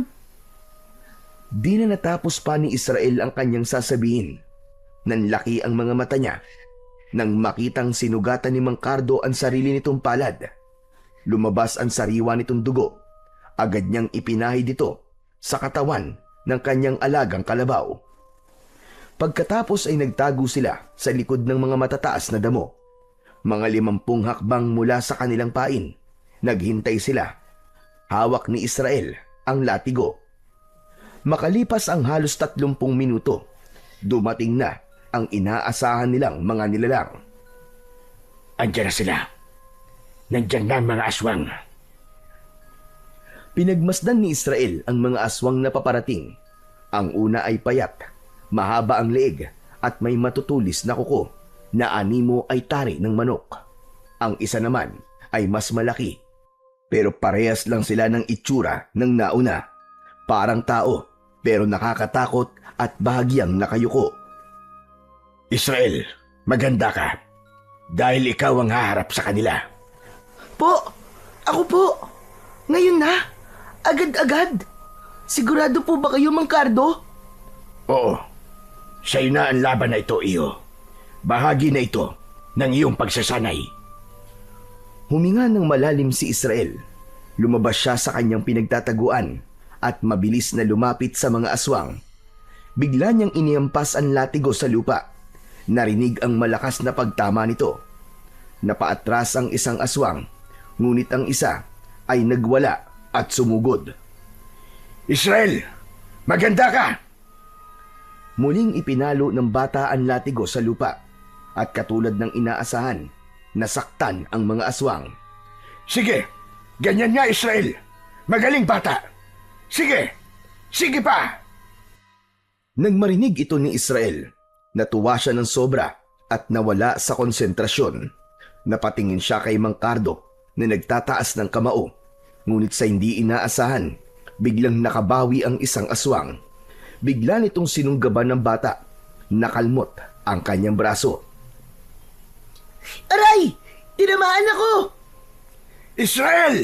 Di na natapos pa ni Israel ang kanyang sasabihin. Nanlaki ang mga mata niya nang makitang sinugatan ni Mang Cardo ang sarili nitong palad. Lumabas ang sariwa nitong dugo. Agad niyang ipinahid ito sa katawan ng kanyang alagang kalabaw. Pagkatapos ay nagtago sila sa likod ng mga matataas na damo. Mga 50 hakbang mula sa kanilang pain. Naghintay sila. Hawak ni Israel ang latigo. Makalipas ang halos 30 minuto, dumating na ang inaasahan nilang mga nilalang. Andiyan na sila. Nandiyan na ang mga aswang. Pinagmasdan ni Israel ang mga aswang na paparating. Ang una ay payat, mahaba ang leeg at may matutulis na kuko na animo ay tari ng manok. Ang isa naman ay mas malaki, pero parehas lang sila ng itsura ng nauna. Parang tao, pero nakakatakot at bahagyang nakayuko. Israel, maganda ka. Dahil ikaw ang haharap sa kanila. Po! Ako po! Ngayon na! Agad-agad! Sigurado po ba kayo, Mang Cardo? Oo. Sa'yo na ang laban na ito, iyo. Bahagi na ito ng iyong pagsasanay. Huminga ng malalim si Israel. Lumabas siya sa kanyang pinagtataguan at mabilis na lumapit sa mga aswang. Bigla niyang inihampas ang latigo sa lupa. Narinig ang malakas na pagtama nito. Napaatras ang isang aswang, ngunit ang isa ay nagwala at sumugod. Israel, maganda ka! Muling ipinalo ng bata ang latigo sa lupa at katulad ng inaasahan, nasaktan ang mga aswang. Sige, ganyan nga Israel. Magaling bata. Sige, sige pa! Nang marinig ito ni Israel, natuwa siya ng sobra at nawala sa konsentrasyon. Napatingin siya kay Mang Cardo na nagtataas ng kamao, ngunit sa hindi inaasahan, biglang nakabawi ang isang aswang. Bigla nitong sinunggaban ng bata. Nakalmot ang kanyang braso. Aray! Tinamaan ako! Israel!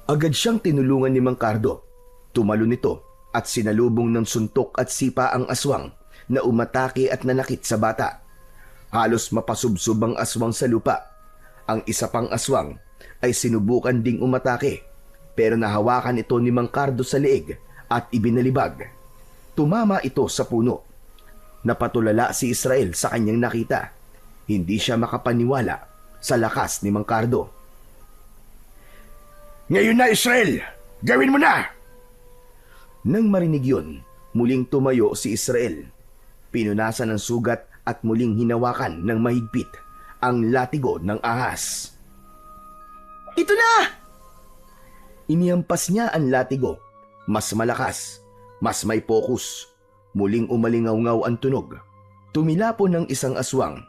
Agad siyang tinulungan ni Mang Cardo. Tumalon ito at sinalubong ng suntok at sipa ang aswang na umatake at nanakit sa bata. Halos mapasubsob ang aswang sa lupa. Ang isa pang aswang ay sinubukan ding umatake, pero nahawakan ito ni Mang Cardo sa leeg at ibinalibag. Tumama ito sa puno. Napatulala si Israel sa kanyang nakita. Hindi siya makapaniwala sa lakas ni Mang Cardo. Ngayon na Israel, gawin mo na! Nang marinig yun, muling tumayo si Israel. Pinunasan ng sugat at muling hinawakan ng mahigpit ang latigo ng ahas. Ito na! Inihampas niya ang latigo. Mas malakas, mas may pokus. Muling umalingaw-ngaw ang tunog. Tumilapon ng isang aswang.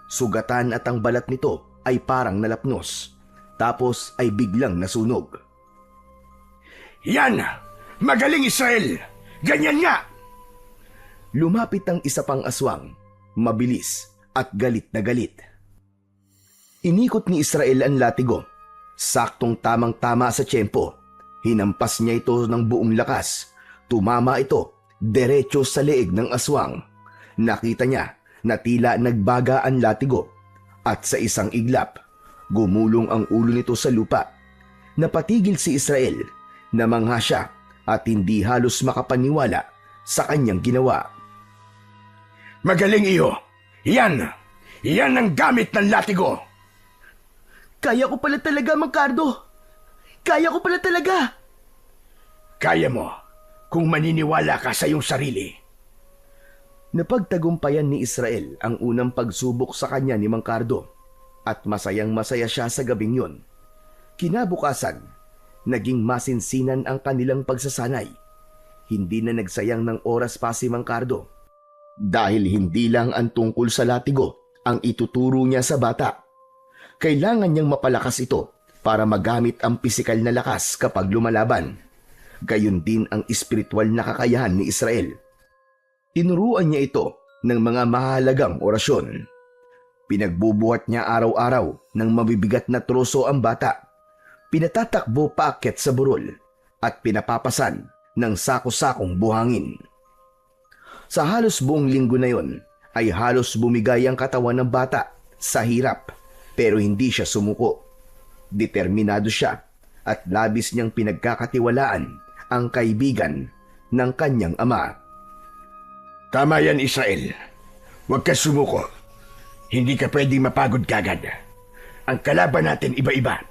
Sugatan at ang balat nito ay parang nalapnos. Tapos ay biglang nasunog. Yan! Magaling Israel! Ganyan nga! Lumapit ang isa pang aswang, mabilis at galit na galit. Inikot ni Israel ang latigo. Saktong tamang-tama sa tiyempo. Hinampas niya ito ng buong lakas. Tumama ito diretso sa leeg ng aswang. Nakita niya na tila nagbaga ang latigo at sa isang iglap, gumulong ang ulo nito sa lupa. Napatigil si Israel, namangha siya at hindi halos makapaniwala sa kanyang ginawa. Magaling iyo! Yan! Yan ang gamit ng latigo! Kaya ko pala talaga, Mang Cardo! Kaya ko pala talaga! Kaya mo kung maniniwala ka sa iyong sarili. Napagtagumpayan ni Israel ang unang pagsubok sa kanya ni Mang Cardo at masayang-masaya siya sa gabing yun. Kinabukasan, naging masinsinan ang kanilang pagsasanay. Hindi na nagsayang ng oras pa si Mang Cardo. Dahil hindi lang ang tungkol sa latigo ang ituturo niya sa bata. Kailangan niyang mapalakas ito para magamit ang pisikal na lakas kapag lumalaban. Gayon din ang espiritual na kakayahan ni Israel. Tinuruan niya ito ng mga mahalagang orasyon. Pinagbubuhat niya araw-araw ng mabibigat na troso ang bata. Pinatatakbo paakyat sa burol at pinapapasan ng sako-sakong buhangin. Sa halos buong linggo na yon ay halos bumigay ang katawan ng bata sa hirap pero hindi siya sumuko. Determinado siya at labis niyang pinagkakatiwalaan ang kaibigan ng kanyang ama. Tama yan, Israel. Huwag ka sumuko. Hindi ka pwedeng mapagod kagad. Ang kalaban natin iba-iba.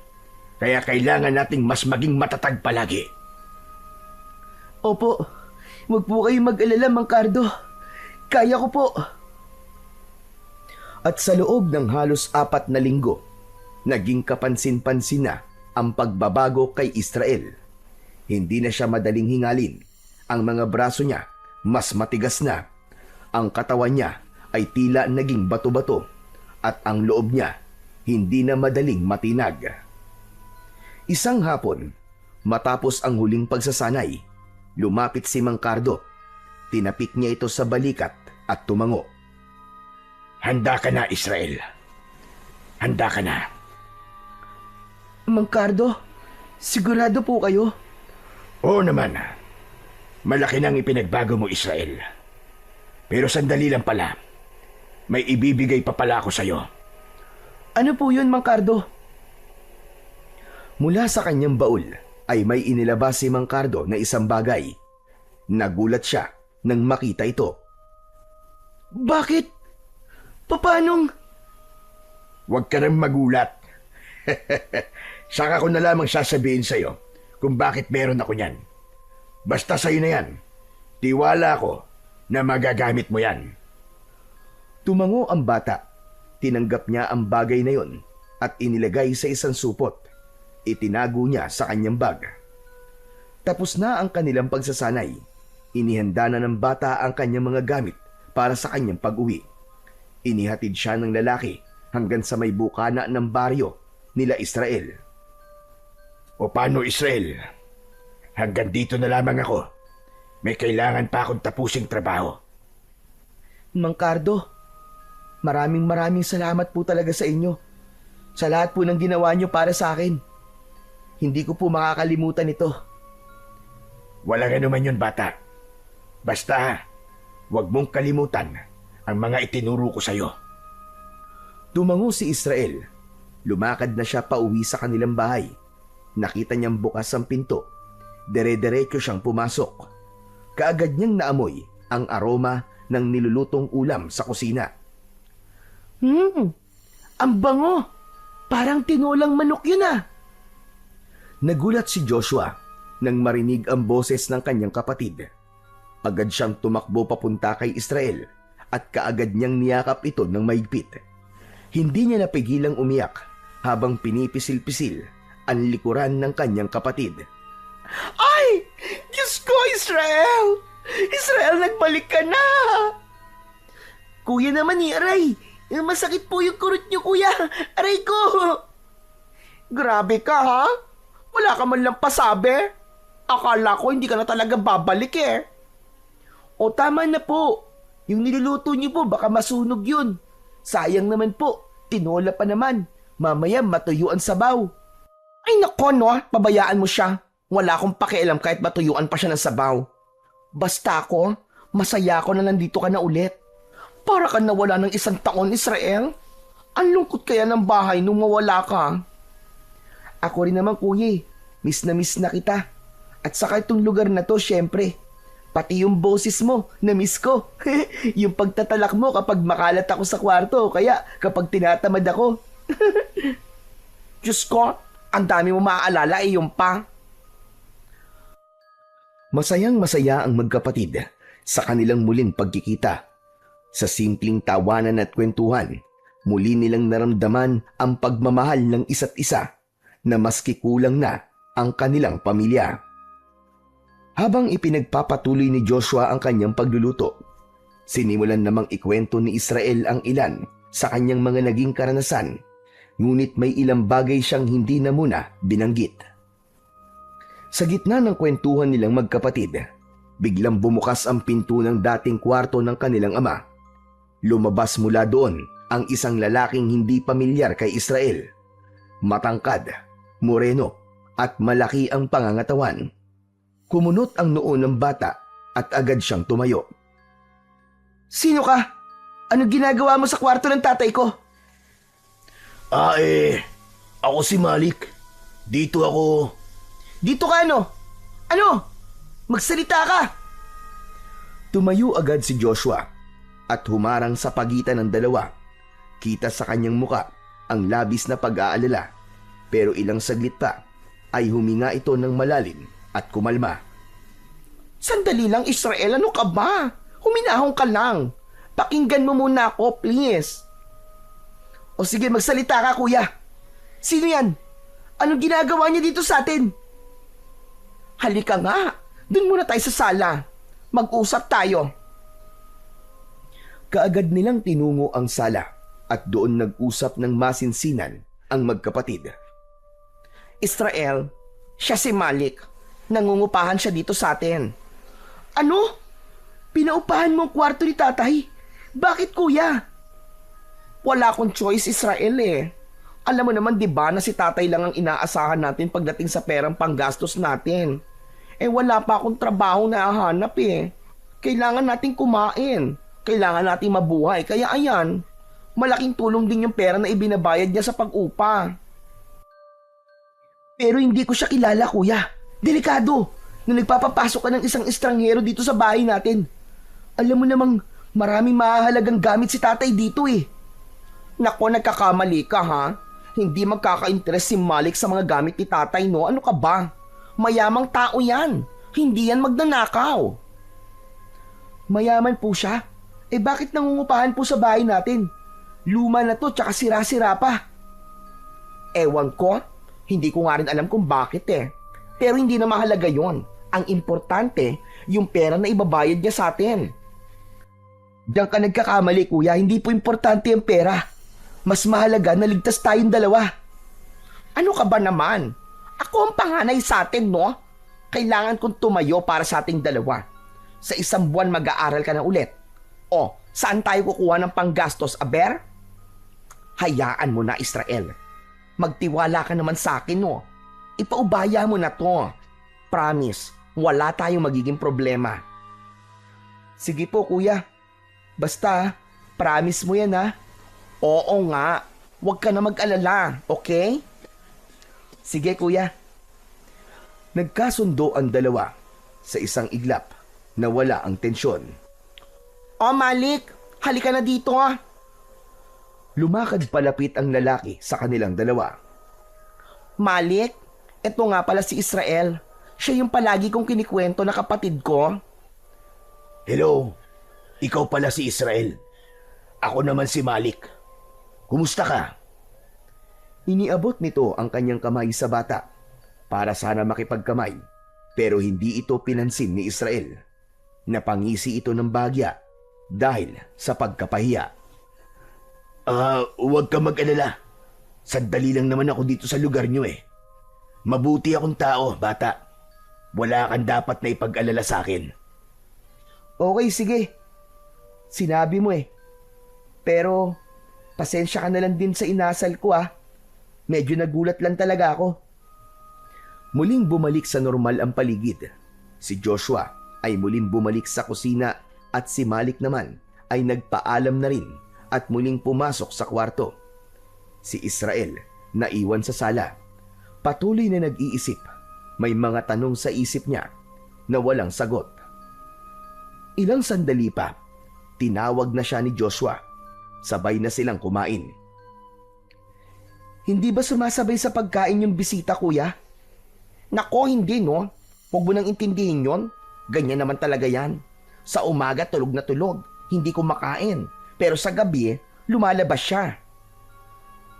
Kaya kailangan nating mas maging matatag palagi. Opo, huwag po kayong mag-alala, Mang Cardo. Kaya ko po. At sa loob ng halos 4 na linggo, naging kapansin-pansin na ang pagbabago kay Israel. Hindi na siya madaling hingalin. Ang mga braso niya mas matigas na. Ang katawan niya ay tila naging bato-bato at ang loob niya hindi na madaling matinag. Isang hapon, matapos ang huling pagsasanay, lumapit si Mang Cardo. Tinapik niya ito sa balikat at tumango. Handa ka na, Israel. Handa ka na. Mang Cardo, sigurado po kayo? Oo naman. Malaki nang ipinagbago mo, Israel. Pero sandali lang pala. May ibibigay pa pala ako sa'yo. Ano po yun, Mang Cardo? Mula sa kanyang baul ay may inilabas si Mang Cardo na isang bagay. Nagulat siya nang makita ito. Bakit? Papanong? Huwag ka nang magulat. Saka ko na lamang sasabihin sa'yo kung bakit meron ako niyan. Basta sa'yo na yan. Tiwala ko na magagamit mo yan. Tumango ang bata. Tinanggap niya ang bagay na yon at inilagay sa isang supot. Itinago niya sa kanyang bag. Tapos na ang kanilang pagsasanay. Inihanda na ng bata ang kanyang mga gamit para sa kanyang pag-uwi. Inihatid siya ng lalaki hanggang sa may bukana ng baryo nila Israel. O paano, Israel? Hanggang dito na lamang ako. May kailangan pa akong tapusing trabaho. Mang Cardo, maraming salamat po talaga sa inyo. Sa lahat po ng ginawa niyo para sa akin. Hindi ko po makakalimutan ito. Walang anuman yun, bata. Basta, huwag mong kalimutan ang mga itinuro ko sa'yo. Tumango si Israel. Lumakad na siya pauwi sa kanilang bahay. Nakita niyang bukas ang pinto. Dere-derecho siyang pumasok. Kaagad niyang naamoy ang aroma ng nilulutong ulam sa kusina. Ang bango! Parang tinolang manok yun ah! Nagulat si Joshua nang marinig ang boses ng kanyang kapatid. Agad siyang tumakbo papunta kay Israel at kaagad niyang niyakap ito ng mahigpit. Hindi niya napigilang umiyak habang pinipisil-pisil ang likuran ng kanyang kapatid. Ay! Diyos ko, Israel! Israel, nagbalik ka na! Kuya naman ni Aray! Masakit po yung kurot niyo, kuya! Aray ko! Grabe ka, ha? Wala ka man lang pasabi. Akala ko hindi ka na talaga babalik eh. O tama na po. Yung niluluto niyo po, baka masunog yun. Sayang naman po. Tinola pa naman. Mamaya matuyuan sabaw. Ay nako no, pabayaan mo siya. Wala akong pakialam kahit matuyuan pa siya ng sabaw. Basta ako, masaya ako na nandito ka na ulit. Para ka nawala ng 1 taon, Israel. Ang lungkot kaya ng bahay nung mawala ka. Ako rin naman, kuya. Miss na kita. At saka itong lugar na to, syempre. Pati yung boses mo, na-miss ko. Yung pagtatalak mo kapag makalat ako sa kwarto, kaya kapag tinatamad ako. Diyos ko, ang dami mo maaalala yung pa. Masayang-masaya ang magkapatid sa kanilang muling pagkikita. Sa simpleng tawanan at kwentuhan, muli nilang naramdaman ang pagmamahal ng isa't isa na maski kulang na ang kanilang pamilya. Habang ipinagpapatuloy ni Joshua ang kanyang pagluluto, sinimulan namang ikwento ni Israel ang ilan sa kanyang mga naging karanasan, ngunit may ilang bagay siyang hindi na muna binanggit. Sa gitna ng kwentuhan nilang magkapatid, biglang bumukas ang pinto ng dating kwarto ng kanilang ama. Lumabas mula doon ang isang lalaking hindi pamilyar kay Israel. Matangkad, moreno, at malaki ang pangangatawan. Kumunot ang noo ng bata at agad siyang tumayo. Sino ka? Anong ginagawa mo sa kwarto ng tatay ko? Ako si Malik. Dito ako. Dito ka ano? Ano? Magsalita ka! Tumayo agad si Joshua at humarang sa pagitan ng dalawa. Kita sa kanyang muka ang labis na pag-aalala, pero ilang saglit pa ay huminga ito ng malalim at kumalma. Sandali lang, Israel. Ano ka ba? Huminahon ka lang. Pakinggan mo muna ako, please. O sige, magsalita ka, kuya. Sino yan? Anong ginagawa niya dito sa atin? Halika nga. Doon muna tayo sa sala. Mag-usap tayo. Kaagad nilang tinungo ang sala at doon nag-usap ng masinsinan ang magkapatid. Israel, siya si Malik. Nangungupahan siya dito sa atin. Ano? Pinaupahan mo ang kwarto ni tatay? Bakit, kuya? Wala akong choice, Israel eh. Alam mo naman, di ba, na si tatay lang ang inaasahan natin pagdating sa perang panggastos natin. Wala pa akong trabaho na hahanap eh. Kailangan nating kumain. Kailangan nating mabuhay. Kaya ayan, malaking tulong din yung pera na ibinabayad niya sa pag-upa. Pero hindi ko siya kilala, kuya. Delikado na nagpapapasok ka ng isang estranghero dito sa bahay natin. Alam mo namang maraming mahalagang gamit si tatay dito eh. Nako, nagkakamali ka ha. Hindi magkaka-interest si Malik sa mga gamit ni tatay, no? Ano ka ba? Mayamang tao yan. Hindi yan magnanakaw. Mayaman po siya? Bakit nangungupahan po sa bahay natin? Luma na to, tsaka sira-sira pa. Ewan ko. Hindi ko nga rin alam kung bakit eh. Pero hindi na mahalaga yon. Ang importante, yung pera na ibabayad niya sa atin. Diyan ka nagkakamali, kuya. Hindi po importante yung pera. Mas mahalaga na ligtas tayong dalawa. Ano ka ba naman? Ako ang panganay sa atin, no? Kailangan kong tumayo para sa ating dalawa. Sa isang buwan mag-aaral ka na ulit. O, saan tayo kukuha ng panggastos, aber? Hayaan mo na, Israel. Magtiwala ka naman sa akin, no? Ipaubaya mo na to. Promise, wala tayong magiging problema. Sige po, kuya. Basta, promise mo yan, ha? Oo nga. Huwag ka na mag-alala, okay? Sige, kuya. Nagkasundo ang dalawa sa isang iglap na wala ang tensyon. O, Malik, halika na dito, ha? Lumakad palapit ang lalaki sa kanilang dalawa. Malik, eto nga pala si Israel. Siya yung palagi kong kinikwento na kapatid ko. Hello, ikaw pala si Israel. Ako naman si Malik. Kumusta ka? Iniabot nito ang kanyang kamay sa bata para sana makipagkamay, pero hindi ito pinansin ni Israel. Napangisi ito ng bagya dahil sa pagkapahiya. Huwag ka mag-alala. Sandali lang naman ako dito sa lugar nyo eh. Mabuti akong tao, bata. Wala kang dapat na ipag-alala sa akin. Okay, sige. Sinabi mo eh. Pero, pasensya ka na lang din sa inasal ko ah. Medyo nagulat lang talaga ako. Muling bumalik sa normal ang paligid. Si Joshua ay muling bumalik sa kusina at si Malik naman ay nagpaalam na rin at muling pumasok sa kwarto. Si Israel naiwan sa sala. Patuloy na nag-iisip. May mga tanong sa isip niya na walang sagot. Ilang sandali pa, tinawag na siya ni Joshua. Sabay na silang kumain. Hindi ba sumasabay sa pagkain yung bisita, kuya? Nako, hindi no. Huwag mo nang intindihin yon. Ganyan naman talaga yan. Sa umaga tulog na tulog, hindi kumakain. Pero sa gabi, lumalabas siya.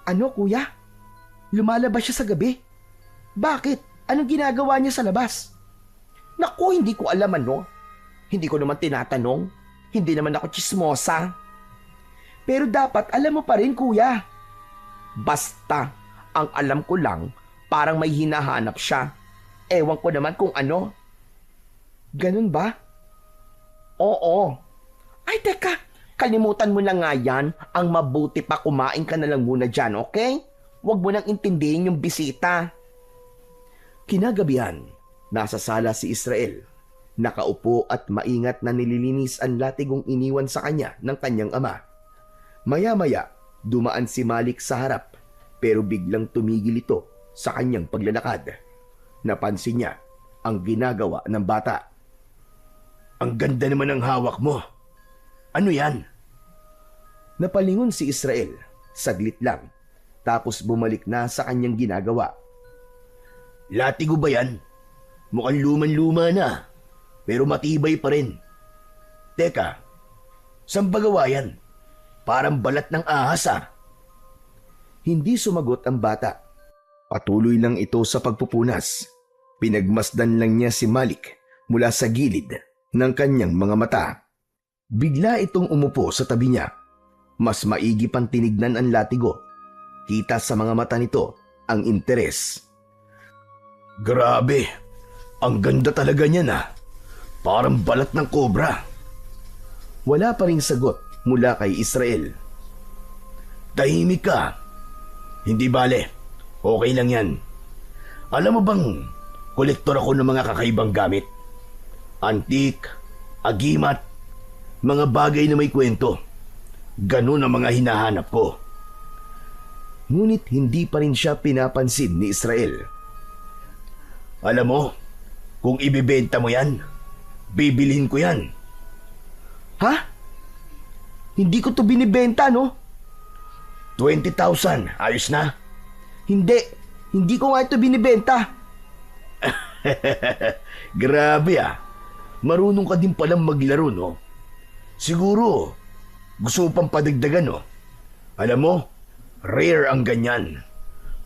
Ano, kuya? Lumalabas siya sa gabi? Bakit? Anong ginagawa niya sa labas? Naku, hindi ko alam ano. Hindi ko naman tinatanong. Hindi naman ako chismosa. Pero dapat alam mo pa rin, kuya. Basta, ang alam ko lang, parang may hinahanap siya. Ewan ko naman kung ano. Ganun ba? Oo. Ay, teka. Kalimutan mo na nga yan. Ang mabuti pa kumain ka na lang muna dyan, okay? Huwag mo nang intindihin yung bisita. Kinagabihan, nasa sala si Israel. Nakaupo at maingat na nililinis ang latigong iniwan sa kanya ng kanyang ama. Maya-maya, dumaan si Malik sa harap pero biglang tumigil ito sa kanyang paglalakad. Napansin niya ang ginagawa ng bata. Ang ganda naman ng hawak mo. Ano yan? Napalingon si Israel, saglit lang, tapos bumalik na sa kanyang ginagawa. Latigo ba yan? Mukhang luman-luma na, pero matibay pa rin. Teka, saan ba gawa yan? Parang balat ng ahas ah. Hindi sumagot ang bata. Patuloy lang ito sa pagpupunas. Pinagmasdan lang niya si Malik mula sa gilid ng kanyang mga mata. Bigla itong umupo sa tabi niya. Mas maigi pang tinignan ang latigo. Kita sa mga mata nito ang interes. Grabe, ang ganda talaga niyan ah. Parang balat ng kobra. Wala pa ring sagot mula kay Israel. Tahimik ka. Hindi bale, okay lang yan. Alam mo bang, kolektor ako ng mga kakaibang gamit. Antik, agimat, mga bagay na may kwento. Ganun ang mga hinahanap ko. Ngunit hindi pa rin siya pinapansin ni Israel. Alam mo, kung ibibenta mo yan, bibilhin ko yan. Ha? Hindi ko to binibenta, no? 20,000, ayos na? Hindi ko nga ito binibenta. Grabe ah. Marunong ka din palang maglaro, no? Siguro, gusto mo pang padagdagan, no? Alam mo, rare ang ganyan.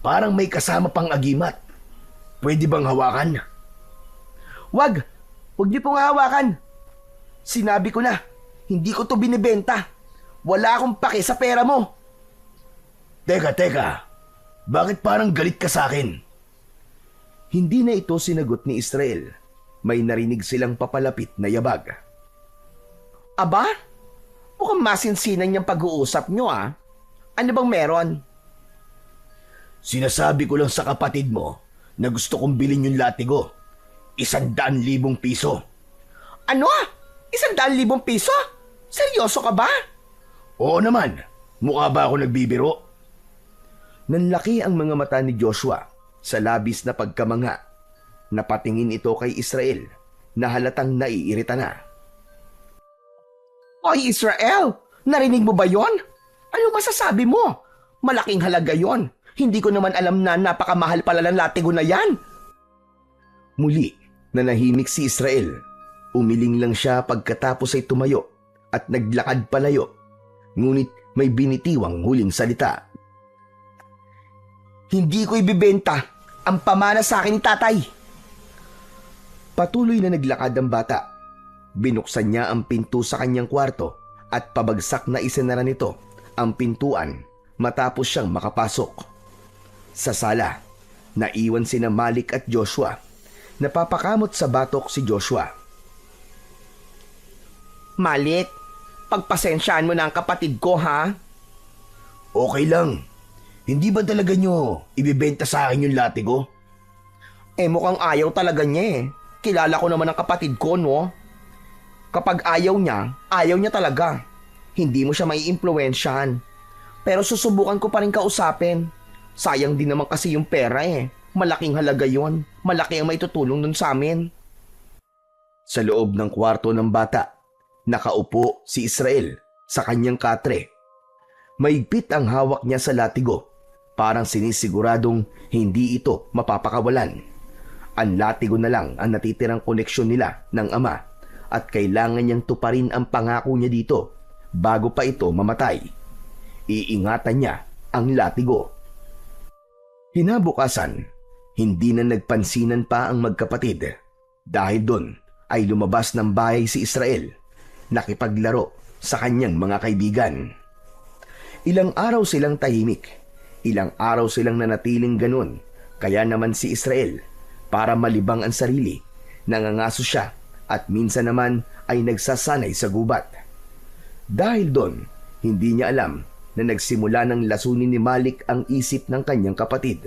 Parang may kasama pang agimat. Pwede bang hawakan? Wag niyo pong hawakan. Sinabi ko na, hindi ko to binibenta. Wala akong pake sa pera mo. Teka. Bakit parang galit ka sa akin? Hindi na ito sinagot ni Israel. May narinig silang papalapit na yabag. Aba? Mukhang masinsinan niyang pag-uusap niyo ah. Ano bang meron? Sinasabi ko lang sa kapatid mo na gusto kong bilhin yung latigo. 100,000 piso. Ano? 100,000 piso? Seryoso ka ba? Oo naman. Mukha ba ako nagbibiro? Nanlaki ang mga mata ni Joshua sa labis na pagkamangha. Napatingin ito kay Israel na halatang naiirita na. Oy Israel, narinig mo ba yon? Ano masasabi mo? Malaking halaga yon. Hindi ko naman alam na napakamahal pala ng latigo na yan. Muli, nanahimik si Israel. Umiling lang siya pagkatapos ay tumayo at naglakad palayo. Ngunit may binitiwang huling salita. Hindi ko ibibenta ang pamana sa akin ni tatay. Patuloy na naglakad ang bata. Binuksan niya ang pinto sa kanyang kwarto at pabagsak na isinara nito ang pintuan matapos siyang makapasok. Sa sala, naiwan sina Malik at Joshua. Napapakamot sa batok si Joshua. Malik, pagpasensyaan mo na ang kapatid ko ha? Okay lang. Hindi ba talaga nyo ibibenta sa akin yung latigo? Mukhang ayaw talaga niya eh. Kilala ko naman ang kapatid ko, no? Kapag ayaw niya talaga. Hindi mo siya maiimpluwensyahan. Pero susubukan ko pa rin kausapin. Sayang din naman kasi yung pera eh. Malaking halaga yon. Malaki ang maitutulong nun sa amin. Sa loob ng kwarto ng bata, nakaupo si Israel sa kanyang katre. Maigpit ang hawak niya sa latigo. Parang sinisiguradong hindi ito mapapakawalan. Ang latigo na lang ang natitirang koneksyon nila ng ama at kailangan niyang tuparin ang pangako niya dito bago pa ito mamatay. Iingatan niya ang latigo. Kinabukasan, hindi na nagpansinan pa ang magkapatid. Dahil doon ay lumabas ng bahay si Israel, nakipaglaro sa kanyang mga kaibigan. Ilang araw silang tahimik, ilang araw silang nanatiling ganun, kaya naman si Israel, para malibang ang sarili, nangangaso siya at minsan naman ay nagsasanay sa gubat. Dahil doon, hindi niya alam na nagsimula ng lasunin ni Malik ang isip ng kanyang kapatid.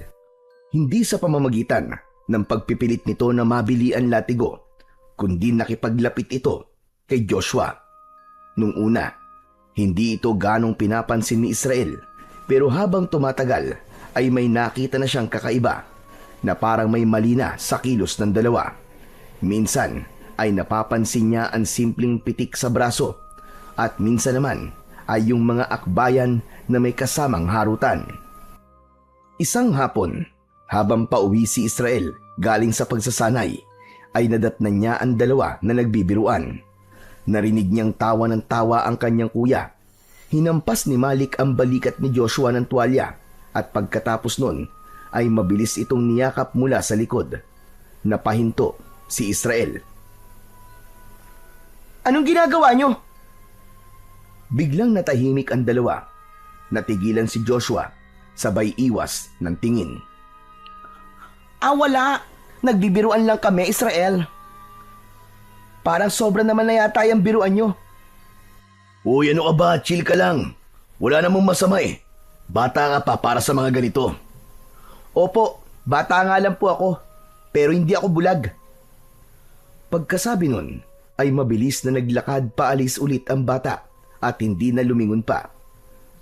Hindi sa pamamagitan ng pagpipilit nito na mabili ang latigo, kundi nakipaglapit ito kay Joshua. Nung una, hindi ito ganong pinapansin ni Israel, pero habang tumatagal ay may nakita na siyang kakaiba na parang may mali na sa kilos ng dalawa. Minsan ay napapansin niya ang simpleng pitik sa braso at minsan naman ay yung mga akbayan na may kasamang harutan. Isang hapon, habang pauwi si Israel galing sa pagsasanay, ay nadatnan niya ang dalawa na nagbibiruan. Narinig niyang tawa ng tawa ang kanyang kuya. Hinampas ni Malik ang balikat ni Joshua ng tuwalya at pagkatapos nun ay mabilis itong niyakap mula sa likod. Napahinto si Israel. Anong ginagawa niyo? Biglang natahimik ang dalawa. Natigilan si Joshua, sabay iwas ng tingin. Wala. Nagbibiruan lang kami, Israel. Parang sobra naman na yata yung biruan niyo. Uy, ano ka ba? Chill ka lang. Wala namang masama eh. Bata ka pa para sa mga ganito. Opo, bata nga lang po ako. Pero hindi ako bulag. Pagkasabi nun, ay mabilis na naglakad paalis ulit ang bata at hindi na lumingon pa.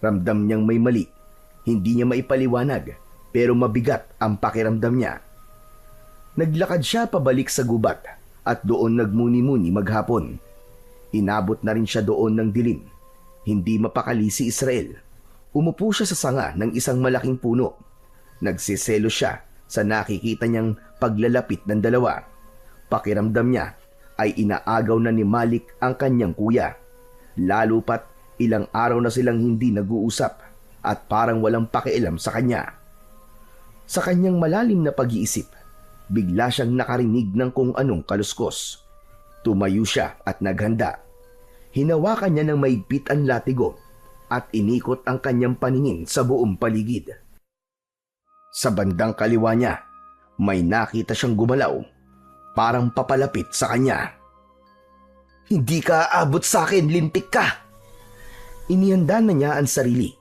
Ramdam niyang may mali. Hindi niya maipaliwanag, pero mabigat ang pakiramdam niya. Naglakad siya pabalik sa gubat at doon nagmuni-muni maghapon. Inabot na rin siya doon ng dilim. Hindi mapakali si Israel. Umupo siya sa sanga ng isang malaking puno. Nagsiselo siya sa nakikita niyang paglalapit ng dalawa. Pakiramdam niya ay inaagaw na ni Malik ang kanyang kuya. Lalo pat ilang araw na silang hindi nag-uusap at parang walang pakialam sa kanya. Sa kanyang malalim na pag-iisip, bigla siyang nakarinig ng kung anong kaluskos. Tumayo siya at naghanda. Hinawakan niya ng maigpit ang latigo at inikot ang kanyang paningin sa buong paligid. Sa bandang kaliwa niya, may nakita siyang gumalaw, parang papalapit sa kanya. Hindi ka aabot sa akin, lintik ka! Inihanda na niya ang sarili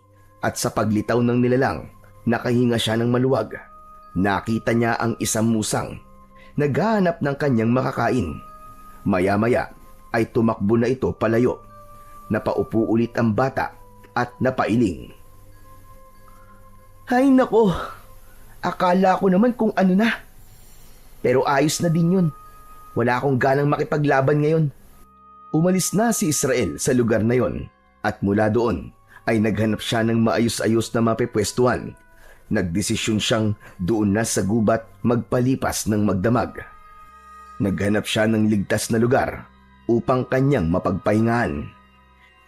at sa paglitaw ng nilalang, nakahinga siya ng maluwag. Nakita niya ang isang musang, naghahanap ng kanyang makakain. Maya-maya ay tumakbo na ito palayo. Napaupo ulit ang bata at napailing. Ay nako, akala ko naman kung ano na. Pero ayos na din yun. Wala akong ganang makipaglaban ngayon. Umalis na si Israel sa lugar na yon at mula doon ay naghanap siya ng maayos-ayos na mapipwestuhan. Nagdesisyon siyang doon na sa gubat magpalipas ng magdamag. Naghanap siya ng ligtas na lugar upang kanyang mapagpahingahan.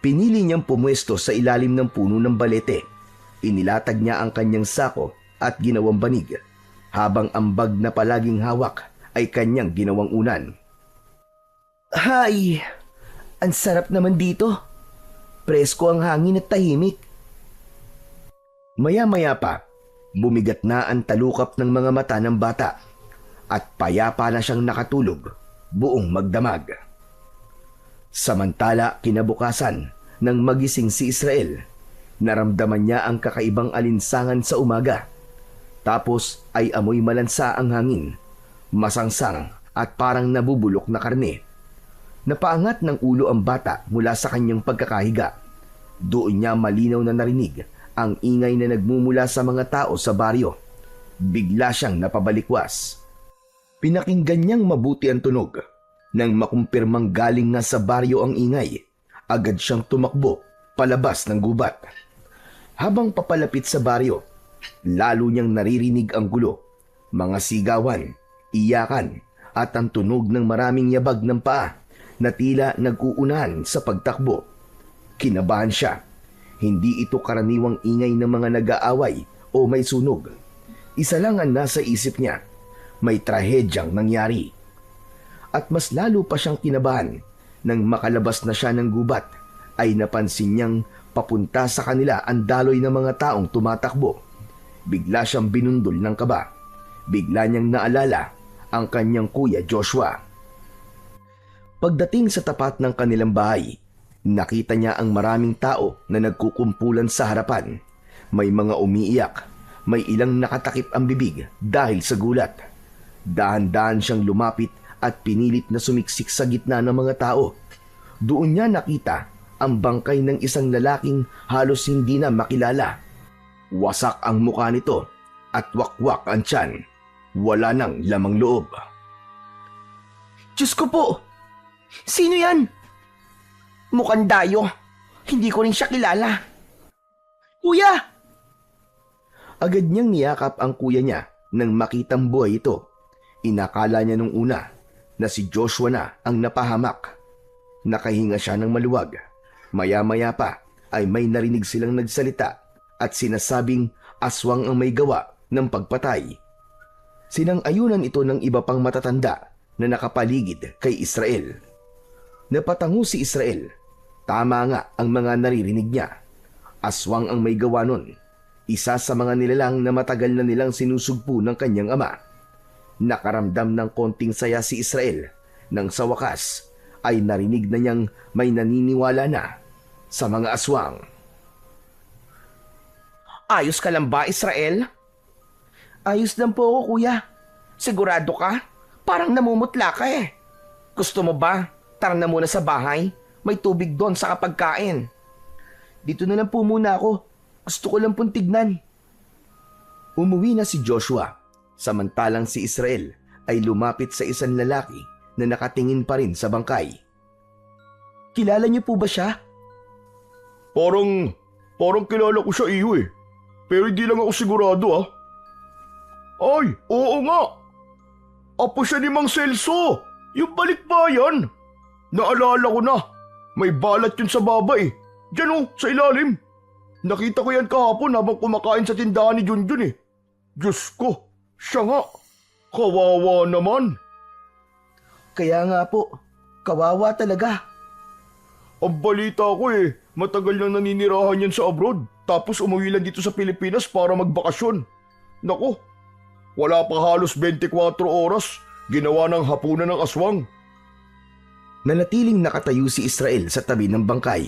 Pinili niyang pumwesto sa ilalim ng puno ng balete. Inilatag niya ang kanyang sako at ginawang banig, habang ang bag na palaging hawak ay kanyang ginawang unan. Hay! Ang sarap naman dito. Presko ang hangin at tahimik. Maya-maya pa, bumigat na ang talukap ng mga mata ng bata at payapa na siyang nakatulog buong magdamag. Samantala, kinabukasan, nang magising si Israel, naramdaman niya ang kakaibang alinsangan sa umaga. Tapos ay amoy malansa ang hangin, masangsang at parang nabubulok na karne. Napaangat ng ulo ang bata mula sa kanyang pagkakahiga. Doon niya malinaw na narinig ang ingay na nagmumula sa mga tao sa baryo. Bigla siyang napabalikwas. Pinakinggan niyang mabuti ang tunog. Nang makumpirmang galing nga sa baryo ang ingay, agad siyang tumakbo palabas ng gubat. Habang papalapit sa baryo, lalo niyang naririnig ang gulo, mga sigawan, iyakan at ang tunog ng maraming yabag ng paa na tila nag-uunahan sa pagtakbo. Kinabahan siya. Hindi ito karaniwang ingay ng mga nag-aaway o may sunog. Isa lang ang nasa isip niya. May trahedyang nangyari. At mas lalo pa siyang kinabahan nang makalabas na siya ng gubat ay napansin niyang papunta sa kanila ang daloy ng mga taong tumatakbo. Bigla siyang binundol ng kaba. Bigla niyang naalala ang kanyang kuya Joshua. Pagdating sa tapat ng kanilang bahay, nakita niya ang maraming tao na nagkukumpulan sa harapan. May mga umiiyak, may ilang nakatakip ang bibig dahil sa gulat. Dahan-dahan siyang lumapit at pinilit na sumiksik sa gitna ng mga tao. Doon niya nakita ang bangkay ng isang lalaking halos hindi na makilala. Wasak ang mukha nito at wakwak ang tiyan. Wala nang lamang loob. Diyos ko po! Sino yan? Mukhang dayo. Hindi ko rin siya kilala. Kuya! Agad niyang niyakap ang kuya niya nang makitang buhay ito. Inakala niya nung una na si Joshua na ang napahamak. Nakahinga siya ng maluwag. Maya-maya pa ay may narinig silang nagsalita at sinasabing aswang ang may gawa ng pagpatay. Sinang-ayunan ito ng iba pang matatanda na nakapaligid kay Israel. Napatango si Israel. Tama nga ang mga naririnig niya. Aswang ang may gawa nun. Isa sa mga nilalang na matagal na nilang sinusugpo ng kanyang ama. Nakaramdam ng konting saya si Israel nang sa wakas ay narinig na niyang may naniniwala na sa mga aswang. Ayos ka lang ba, Israel? Ayos lang po ako, kuya. Sigurado ka? Parang namumutla ka eh. Gusto mo ba? Tara na muna sa bahay. May tubig doon sa kapagkain. Dito na lang po muna ako. Gusto ko lang pong tignan. Umuwi na si Joshua. Samantalang si Israel ay lumapit sa isang lalaki na nakatingin pa rin sa bangkay. Kilala niyo po ba siya? Parang kilala ko siya iyo eh. Pero hindi lang ako sigurado ah. Ay, oo nga. Apo siya ni Mang Celso. Yung balikbayan. Naalala ko na. May balat yun sa baba eh. Diyan oh, sa ilalim. Nakita ko yan kahapon habang kumakain sa tindahan ni Junjun eh. Diyos ko, siya nga. Kawawa naman. Kaya nga po, kawawa talaga. Ang balita ko eh, matagal na naninirahan yan sa abroad. Tapos umuwi lang dito sa Pilipinas para magbakasyon. Nako, wala pa halos 24 oras. Ginawa ng hapunan ng aswang. Nanatiling nakatayo si Israel sa tabi ng bangkay.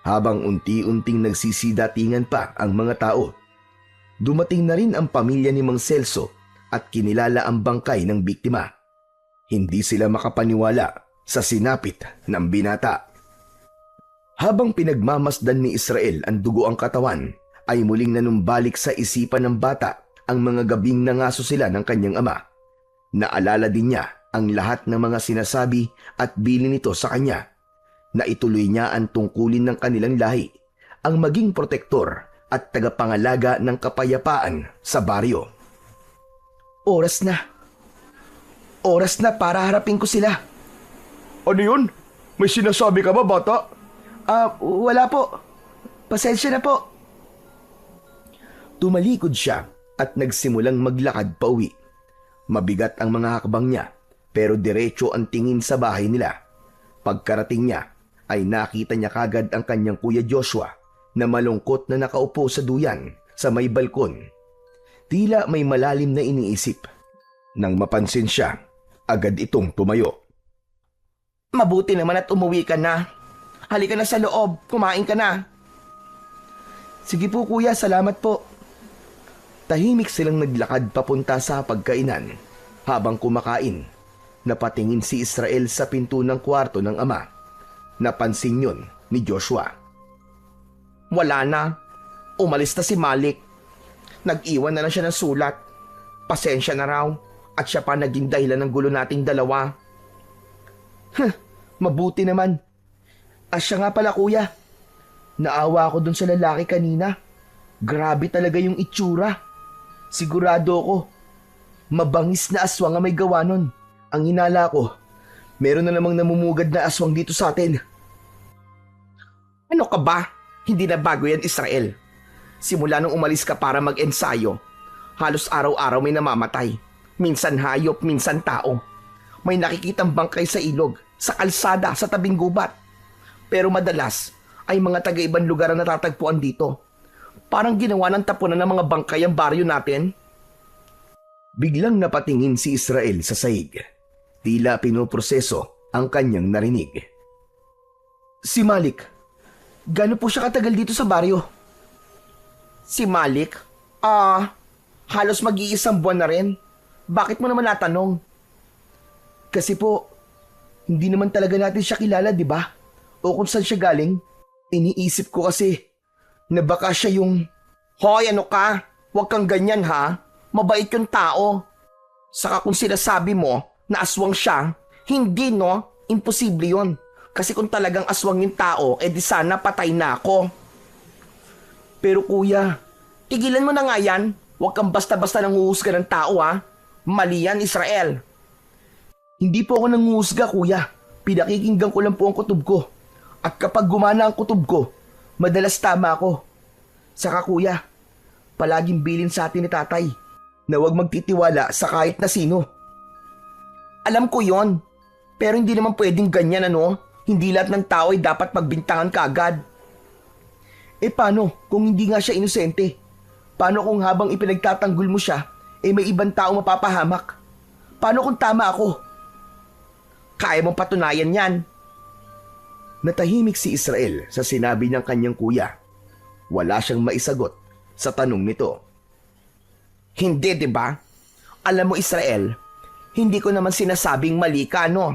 Habang unti-unting nagsisidatingan pa ang mga tao. Dumating na rin ang pamilya ni Mang Celso at kinilala ang bangkay ng biktima. Hindi sila makapaniwala sa sinapit ng binata. Habang pinagmamasdan ni Israel ang dugo ang katawan, ay muling nanumbalik sa isipan ng bata ang mga gabing nangaso sila ng kanyang ama. Naalala din niya ang lahat ng mga sinasabi at bilin nito sa kanya. Naituloy niya ang tungkulin ng kanilang lahi, ang maging protektor at tagapangalaga ng kapayapaan sa baryo. Oras na. Oras na para harapin ko sila. Ano yun? May sinasabi ka ba, bata? Wala po. Pasensya na po. Tumalikod siya at nagsimulang maglakad pauwi. Mabigat ang mga hakbang niya pero diretso ang tingin sa bahay nila. Pagkarating niya ay nakita niya kagad ang kanyang kuya Joshua na malungkot na nakaupo sa duyan sa may balkon. Tila may malalim na iniisip. Nang mapansin siya, agad itong tumayo. Mabuti naman at umuwi ka na. Halika na sa loob, kumain ka na. Sige po kuya, salamat po. Tahimik silang naglakad papunta sa pagkainan. Habang kumakain, napatingin si Israel sa pinto ng kwarto ng ama. Napansin yun ni Joshua. Wala na. Umalis na si Malik. Nag-iwan na lang siya ng sulat. Pasensya na raw. At siya pa naging dahilan ng gulo nating dalawa. Mabuti naman. Siya nga pala kuya. Naawa ako dun sa lalaki kanina. Grabe talaga yung itsura. Sigurado ako. Mabangis na aswang ang may gawa nun. Ang hinala ko, meron na namang namumugad na aswang dito sa atin. Ano ka ba? Hindi na bago yan, Israel. Simula nung umalis ka para mag-ensayo, halos araw-araw may namamatay. Minsan hayop, minsan tao. may nakikitang bangkay sa ilog, sa kalsada, sa tabing gubat. Pero madalas ay mga taga-ibang lugar ang natatagpuan dito. Parang ginawa ng tapunan ng mga bangkay ang baryo natin. Biglang napatingin si Israel sa sahig. Tila pinoproseso ang kanyang narinig. Si Malik, gaano po siya katagal dito sa baryo? Si Malik? Halos mag-iisang buwan na rin. Bakit mo naman natanong? Kasi po, hindi naman talaga natin siya kilala, di ba? O kung saan siya galing. Iniisip ko kasi na baka siya yung... Hoy, ano ka? Huwag kang ganyan ha. Mabait yung tao. Saka kung sinasabi mo na aswang siya, hindi no? Imposible yun. Kasi kung talagang aswang yung tao, di sana patay na ako. Pero kuya, tigilan mo na nga yan. Huwag kang basta-basta nanguhusga ng tao ha. Mali yan, Israel. Hindi po ako nanguhusga, kuya. Pinakikinggan ko lang po ang kutob ko. At kapag gumana ang kutob ko, madalas tama ako. Saka kuya, palaging bilin sa atin ni tatay na huwag magtitiwala sa kahit na sino. Alam ko yon, pero hindi naman pwedeng ganyan ano. Hindi lahat ng tao ay dapat magbintangan kaagad. Paano kung hindi nga siya inosente? Paano kung habang ipinagtatanggol mo siya, may ibang tao mapapahamak? Paano kung tama ako? Kaya mong patunayan yan. Natahimik si Israel sa sinabi ng kanyang kuya. Wala siyang maisagot sa tanong nito. Hindi, di ba? Alam mo, Israel, hindi ko naman sinasabing mali ka, no?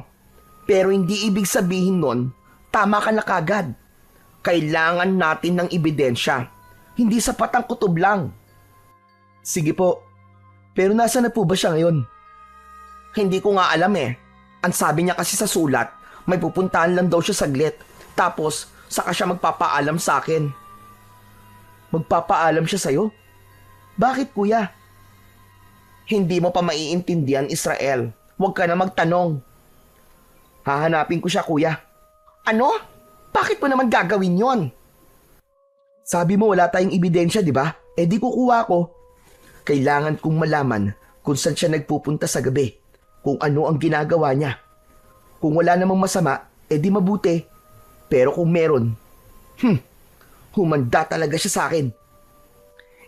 Pero hindi ibig sabihin nun, tama ka na kagad. Kailangan natin ng ebidensya. Hindi sapat ang kutob lang. Sige po, pero nasa na po ba siya ngayon? Hindi ko nga alam eh. Ang sabi niya kasi sa sulat, may pupuntahan lang daw siya saglit. Tapos, saka siya magpapaalam sa akin. Magpapaalam siya sa'yo? Bakit kuya? Hindi mo pa maiintindihan, Israel. Huwag ka na magtanong. Hahanapin ko siya, kuya. Ano? Bakit mo naman gagawin yon? Sabi mo wala tayong ebidensya, di ba? Di kukuha ko. Kailangan kong malaman kung saan siya nagpupunta sa gabi. Kung ano ang ginagawa niya. Kung wala namang masama, di mabuti. Pero kung meron, humanda talaga siya sa akin.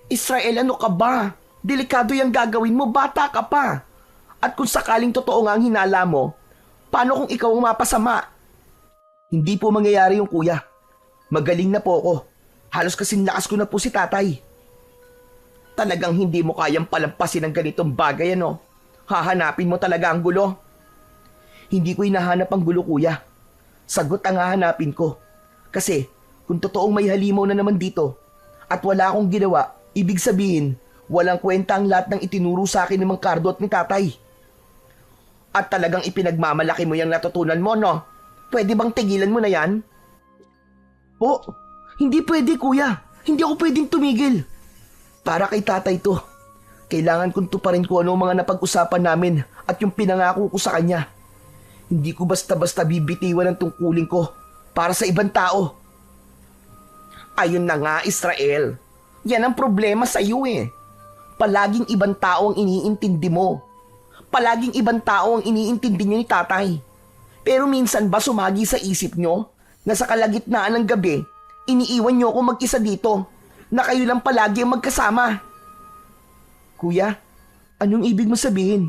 Israel, ano ka ba? Delikado yung gagawin mo, bata ka pa. At kung sakaling totoo nga ang hinala mo, paano kung ikaw ang mapasama? Hindi po mangyayari yung kuya. Magaling na po ako. Halos kasing lakas ko na po si tatay. Talagang hindi mo kayang palampasin ng ganitong bagay, ano? Hahanapin mo talaga ang gulo. Hindi ko hinahanap ang gulo, kuya. Sagot ang hahanapin ko. Kasi kung totoong may halimaw na naman dito at wala akong ginawa, ibig sabihin, walang kwenta ang lahat ng itinuro sa akin ni Mang Cardo at ni tatay. At talagang ipinagmamalaki mo yung natutunan mo, no? Pwede bang tigilan mo na yan? Po, hindi pwede, kuya. Hindi ako pwedeng tumigil. Para kay tatay to. Kailangan kong tuparin ko ano mga napag-usapan namin at yung pinangako ko sa kanya. Hindi ko basta-basta bibitiwan ang tungkulin ko para sa ibang tao. Ayun na nga, Israel. Yan ang problema sa iyo eh. Palaging ibang tao ang iniintindi mo. Palaging ibang tao ang iniintindi niyo ni tatay. Pero minsan ba sumagi sa isip nyo na sa kalagitnaan ng gabi, iniiwan nyo ako mag-isa dito na kayo lang palagi ang magkasama? Kuya, anong ibig mo sabihin?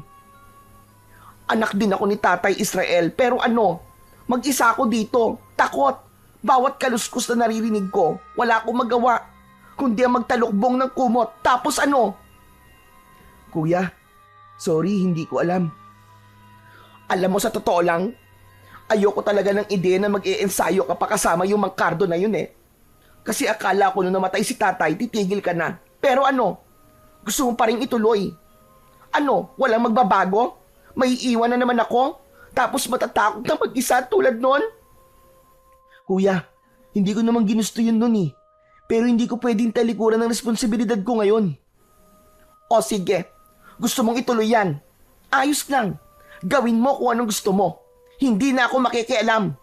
Anak din ako ni Tatay Israel, pero ano, mag-isa ako dito, takot. Bawat kaluskos na naririnig ko, wala akong magawa, kundi ang magtalukbong ng kumot. Tapos ano? Kuya, sorry, hindi ko alam. Alam mo, sa totoo lang, ayoko talaga ng ideya na mag-iensayo ka pa kasama yung Mang Cardo na yun eh. Kasi akala ko nung namatay si tatay, titigil ka na. Pero ano? Gusto mo pa rin ituloy? Ano? Walang magbabago? May iwan na naman ako? Tapos matatakot na mag-isa tulad nun? Kuya, hindi ko naman ginusto yun nun eh. Pero hindi ko pwedeng talikuran ng responsibilidad ko ngayon. O sige, gusto mong ituloy yan. Ayos lang. Gawin mo kung anong gusto mo. Hindi na ako makikialam.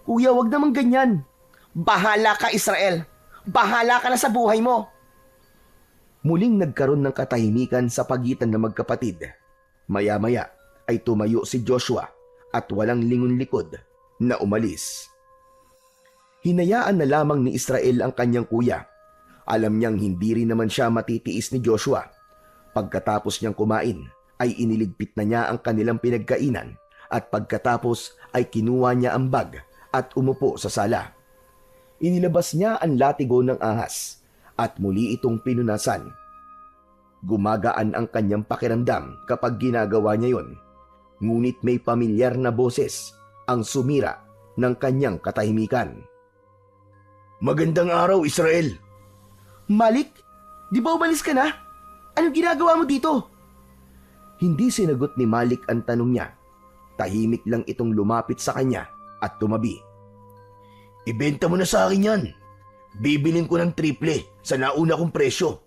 Kuya, wag naman ganyan. Bahala ka, Israel. Bahala ka na sa buhay mo. Muling nagkaroon ng katahimikan sa pagitan ng magkapatid. Maya-maya, ay tumayo si Joshua at walang lingon likod na umalis. Hinayaan na lamang ni Israel ang kanyang kuya. Alam niyang hindi rin naman siya matitiis ni Joshua. Pagkatapos niyang kumain, ay iniligpit na niya ang kanilang pinagkainan at pagkatapos ay kinuha niya ang bag at umupo sa sala. Inilabas niya ang latigo ng ahas at muli itong pinunasan. Gumagaan ang kanyang pakiramdam kapag ginagawa niya yon, ngunit may pamilyar na boses ang sumira ng kanyang katahimikan. Magandang araw, Israel. Malik, di ba umalis ka na? Anong ginagawa mo dito? Hindi sinagot ni Malik ang tanong niya. Tahimik lang itong lumapit sa kanya at tumabi. Ibenta mo na sa akin yan. Bibilin ko ng triple sa nauna kong presyo.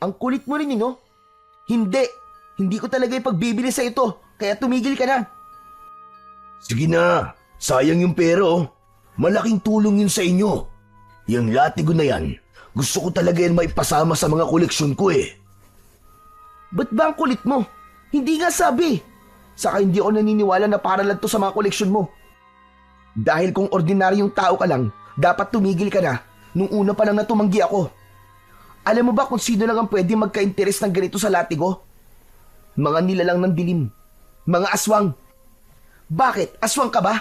Ang kulit mo rin no? Hindi ko talaga ipagbibili sa ito, kaya tumigil ka na. Sige na, sayang yung pera oh. Malaking tulong yun sa inyo. Yung latigo na yan, gusto ko talaga yan maipasama sa mga koleksyon ko eh. Ba't ba ang kulit mo? Hindi nga sabi. Saka hindi ako naniniwala na para lang to sa mga koleksyon mo. Dahil kung ordinaryong tao ka lang, dapat tumigil ka na nung una pa lang na tumanggi ako. Alam mo ba kung sino lang ang pwede magka-interes ng ganito sa latigo? Mga nilalang ng dilim. Mga aswang. Bakit? Aswang ka ba?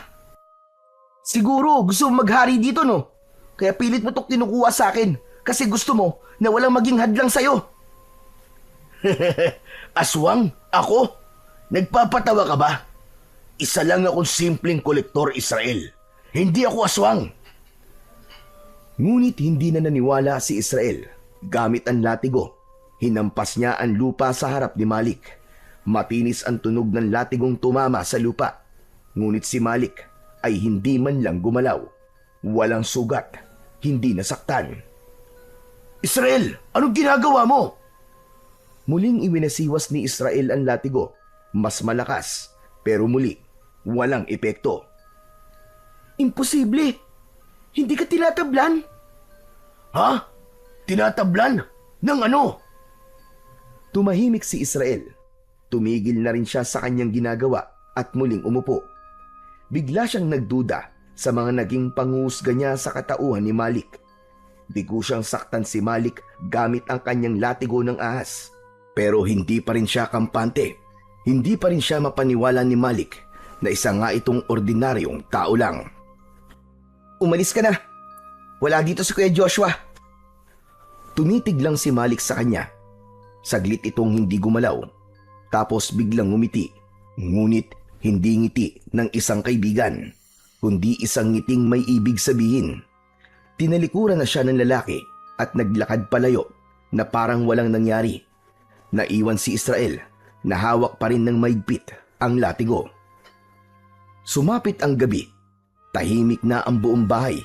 Siguro gusto mo maghari dito no? Kaya pilit mo itong kinukuha sa akin kasi gusto mo na walang maging hadlang sa'yo. Aswang? Ako? Nagpapatawa ka ba? Isa lang akong simpleng kolektor, Israel. Hindi ako aswang. Ngunit hindi na naniwala si Israel. Gamit ang latigo, hinampas niya ang lupa sa harap ni Malik. Matinis ang tunog ng latigong tumama sa lupa. Ngunit si Malik ay hindi man lang gumalaw. Walang sugat, hindi nasaktan. Israel, anong ginagawa mo? Muling iwinasiwas ni Israel ang latigo. Mas malakas, pero muli, walang epekto. Imposible! Hindi ka tinatablan? Ha? Tinatablan? Ng ano? Tumahimik si Israel. Tumigil na rin siya sa kanyang ginagawa at muling umupo. Bigla siyang nagduda sa mga naging panghusga niya sa katauhan ni Malik. Bigo siyang saktan si Malik gamit ang kanyang latigo ng ahas. Pero hindi pa rin siya kampante. Hindi pa rin siya mapaniwala ni Malik na isa nga itong ordinaryong tao lang. Umalis ka na. Wala dito si Kuya Joshua. Tumitig lang si Malik sa kanya. Saglit itong hindi gumalaw. Tapos biglang ngumiti. Ngunit hindi ngiti ng isang kaibigan, kundi isang ngiting may ibig sabihin. Tinalikuran na siya ng lalaki at naglakad palayo na parang walang nangyari. Naiwan si Israel na hawak pa rin ng maigpit ang latigo. Sumapit ang gabi. Tahimik na ang buong bahay.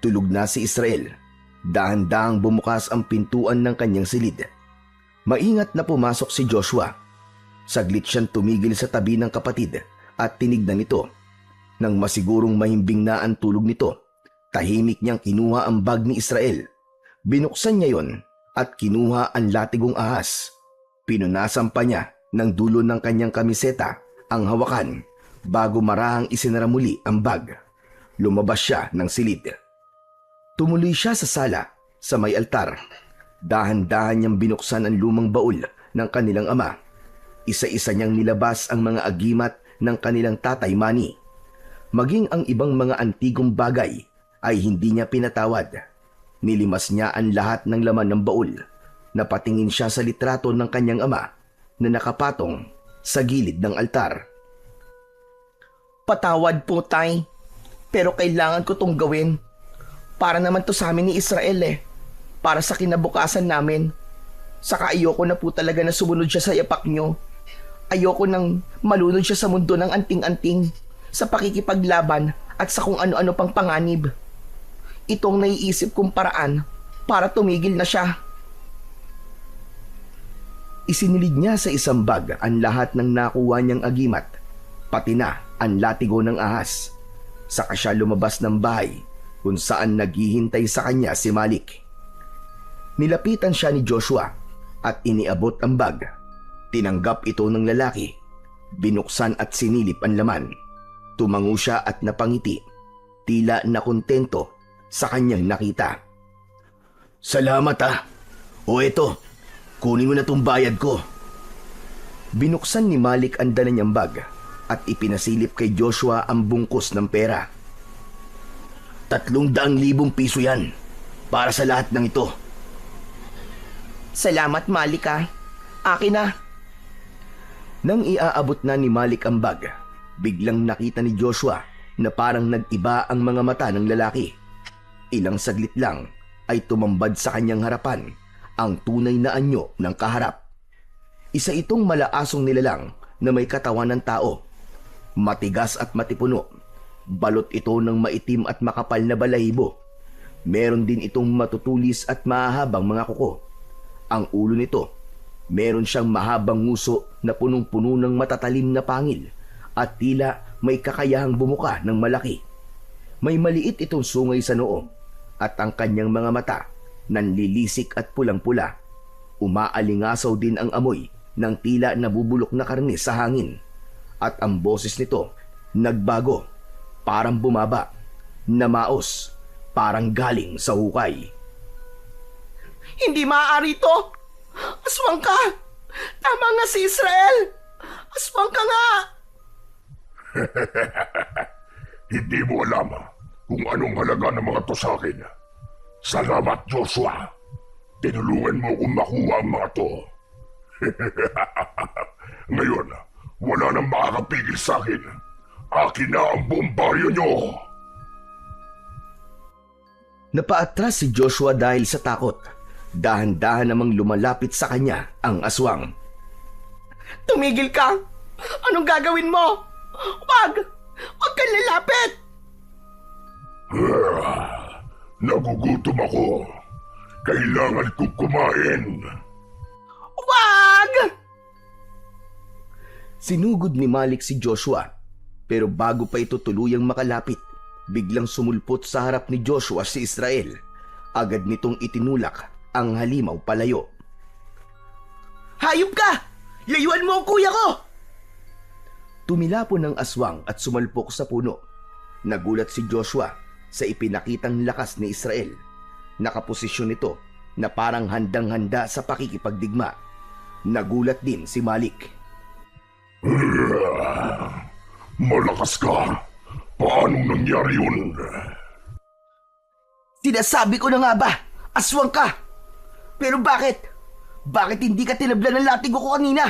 Tulog na si Israel. Dahan-dahang bumukas ang pintuan ng kanyang silid. Maingat na pumasok si Joshua. Saglit siyang tumigil sa tabi ng kapatid at tinignan ito. Nang masigurong mahimbing na ang tulog nito, tahimik niyang kinuha ang bag ni Israel. Binuksan niya yon at kinuha ang latigong ahas. Pinunasan pa niya ng dulo ng kanyang kamiseta ang hawakan bago marahang isinara muli ang bag. Lumabas siya ng silid. Tumuloy siya sa sala sa may altar. Dahan-dahan niyang binuksan ang lumang baul ng kanilang ama. Isa-isa niyang nilabas ang mga agimat ng kanilang tatay Manny. Maging ang ibang mga antigong bagay ay hindi niya pinatawad. Nilimas niya ang lahat ng laman ng baul. Napatingin siya sa litrato ng kanyang ama na nakapatong sa gilid ng altar. Patawad po, Tay. Pero kailangan ko tong gawin. Para naman to sa amin ni Israel eh. Para sa kinabukasan namin. Saka ayoko na po talaga na sumunod siya sa yapak nyo. Ayoko nang malunod siya sa mundo ng anting-anting, sa pakikipaglaban at sa kung ano-ano pang panganib. Itong naiisip kong paraan para tumigil na siya. Isinilid niya sa isang bag ang lahat ng nakuha niyang agimat, pati na ang latigo ng ahas. Saka siya lumabas ng bahay kung saan naghihintay sa kanya si Malik. Nilapitan siya ni Joshua at iniabot ang bag. Tinanggap ito ng lalaki. Binuksan at sinilip ang laman. Tumango siya at napangiti. Tila nakontento sa kanyang nakita. Salamat ah. O eto, kunin mo na tong bayad ko. Binuksan ni Malik ang dala niyang bag at ipinasilip kay Joshua ang bungkus ng pera. 300,000 piso yan para sa lahat ng ito. Salamat, Malik ah. Akin na. Nang iaabot na ni Malik ang bag, biglang nakita ni Joshua na parang nag-iba ang mga mata ng lalaki. Ilang saglit lang ay tumambad sa kanyang harapan ang tunay na anyo ng kaharap. Isa itong malaasong nilalang na may katawan ng tao. Matigas at matipuno. Balot ito ng maitim at makapal na balahibo. Meron din itong matutulis at mahahabang mga kuko. Ang ulo nito, meron siyang mahabang nguso na punong-puno ng matatalim na pangil at tila may kakayahang bumuka ng malaki. May maliit itong sungay sa noo at ang kanyang mga mata nanlilisik at pulang-pula. Umaalingasaw din ang amoy ng tila nabubulok na karne sa hangin. At ang boses nito nagbago, parang bumaba, namaos, parang galing sa hukay. Hindi maaari ito! Aswang ka! Tama nga si Israel! Aswang ka nga! Hindi mo alam kung anong halaga ng mga to sa akin. Salamat, Joshua. Tinulungan mo kong makuha ang mga to. Ngayon, wala nang makakapigil sa akin. Akin na ang buong baryo nyo. Napaatras si Joshua dahil sa takot. Dahan-dahan namang lumalapit sa kanya ang aswang. Tumigil ka! Anong gagawin mo? Wag! Wag kang lalapit! Nagugutom ako. Kailangan kong kumain. Wag! Sinugod ni Malik si Joshua, pero bago pa ito tuluyang makalapit, biglang sumulpot sa harap ni Joshua si Israel. Agad nitong itinulak ang halimaw palayo. Hayop ka! Layuan mo ang kuya ko! Tumilapon ng aswang at sumalpok sa puno. Nagulat si Joshua sa ipinakitang lakas ni Israel. Nakaposisyon ito na parang handang-handa sa pakikipagdigma. Nagulat din si Malik. Malakas ka. Paano nangyari yun? Sinasabi ko na nga ba, aswang ka! Pero bakit? Bakit hindi ka tinablan ng latigo ko kanina?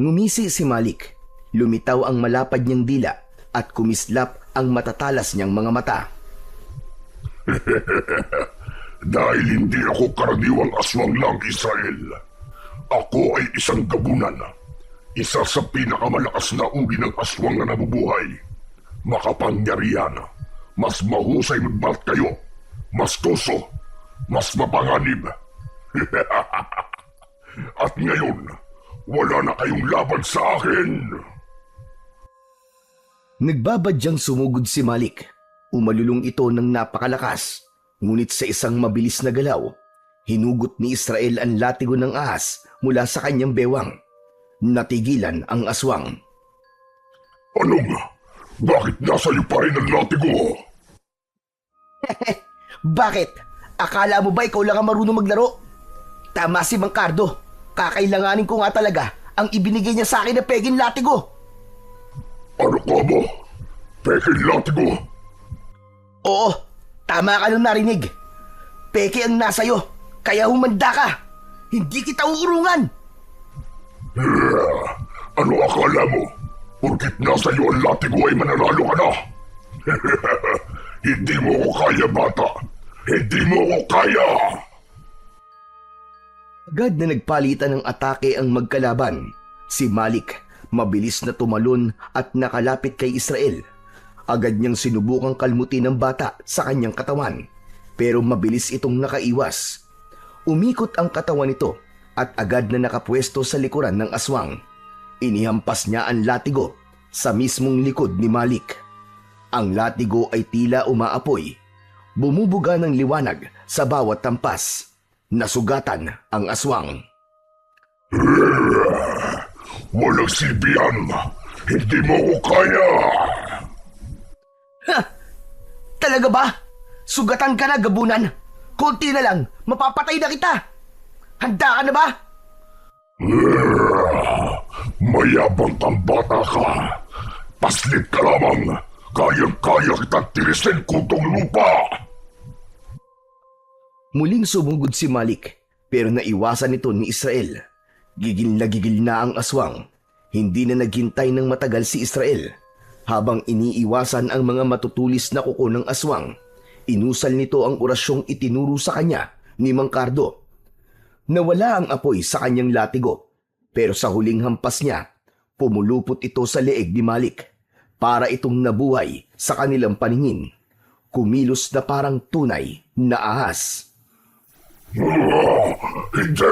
Ngumisi si Malik. Lumitaw ang malapad niyang dila at kumislap ang matatalas niyang mga mata. Dahil hindi ako karaniwang aswang lang, Israel. Ako ay isang gabunan. Isa sa pinakamalakas na uri ng aswang na nabubuhay. Makapangyarihan. Mas mahusay magbat kayo. Mas tuso. Mas mapanganib. At ngayon, wala na kayong laban sa akin. Nagbabadyang sumugod si Malik. Umalulong ito ng napakalakas. Ngunit sa isang mabilis na galaw, hinugot ni Israel ang latigo ng ahas mula sa kanyang bewang. Natigilan ang aswang. Anong? Bakit nasa iyo pa rin ang latigo? Bakit? Akala mo ba ikaw lang ang marunong maglaro? Tama si Mang Cardo. Kakailanganin ko nga talaga ang ibinigay niya sa akin na peging latigo. Ano ka mo? Peking latigo? Oo, tama ka nung narinig. Peke ang nasa'yo, kaya humanda ka. Hindi kita uurungan. Ano akala mo? Porkit nasa iyo ang latigo ay mananalo ka na? Hindi mo ko kaya, bata. Hindi mo ko kaya. Agad na nagpalitan ng atake ang magkalaban. Si Malik, mabilis na tumalon at nakalapit kay Israel. Agad niyang sinubukang kalmutin ng bata sa kanyang katawan, pero mabilis itong nakaiwas. Umikot ang katawan nito at agad na nakapwesto sa likuran ng aswang. Inihampas niya ang latigo sa mismong likod ni Malik. Ang latigo ay tila umaapoy. Bumubuga ng liwanag sa bawat tampas. Nasugatan ang aswang. Walang silbihan! Hindi mo ko kaya! Talaga ba? Sugatan ka na, gabunan. Konti na lang, mapapatay na kita. Handa ka na ba? Mayabang kang bata ka! Paslit ka lamang! Kayang-kaya kitang tirisin kutong lupa! Muling sumugod si Malik, pero naiwasan ito ni Israel. Gigil na ang aswang. Hindi na naghintay ng matagal si Israel. Habang iniiwasan ang mga matutulis na kuko ng aswang, inusal nito ang orasyong itinuro sa kanya ni Mang Cardo. Nawala ang apoy sa kanyang latigo, pero sa huling hampas niya, pumulupot ito sa leeg ni Malik para itong nabuhay sa kanilang paningin. Kumilos na parang tunay na ahas. Hindi!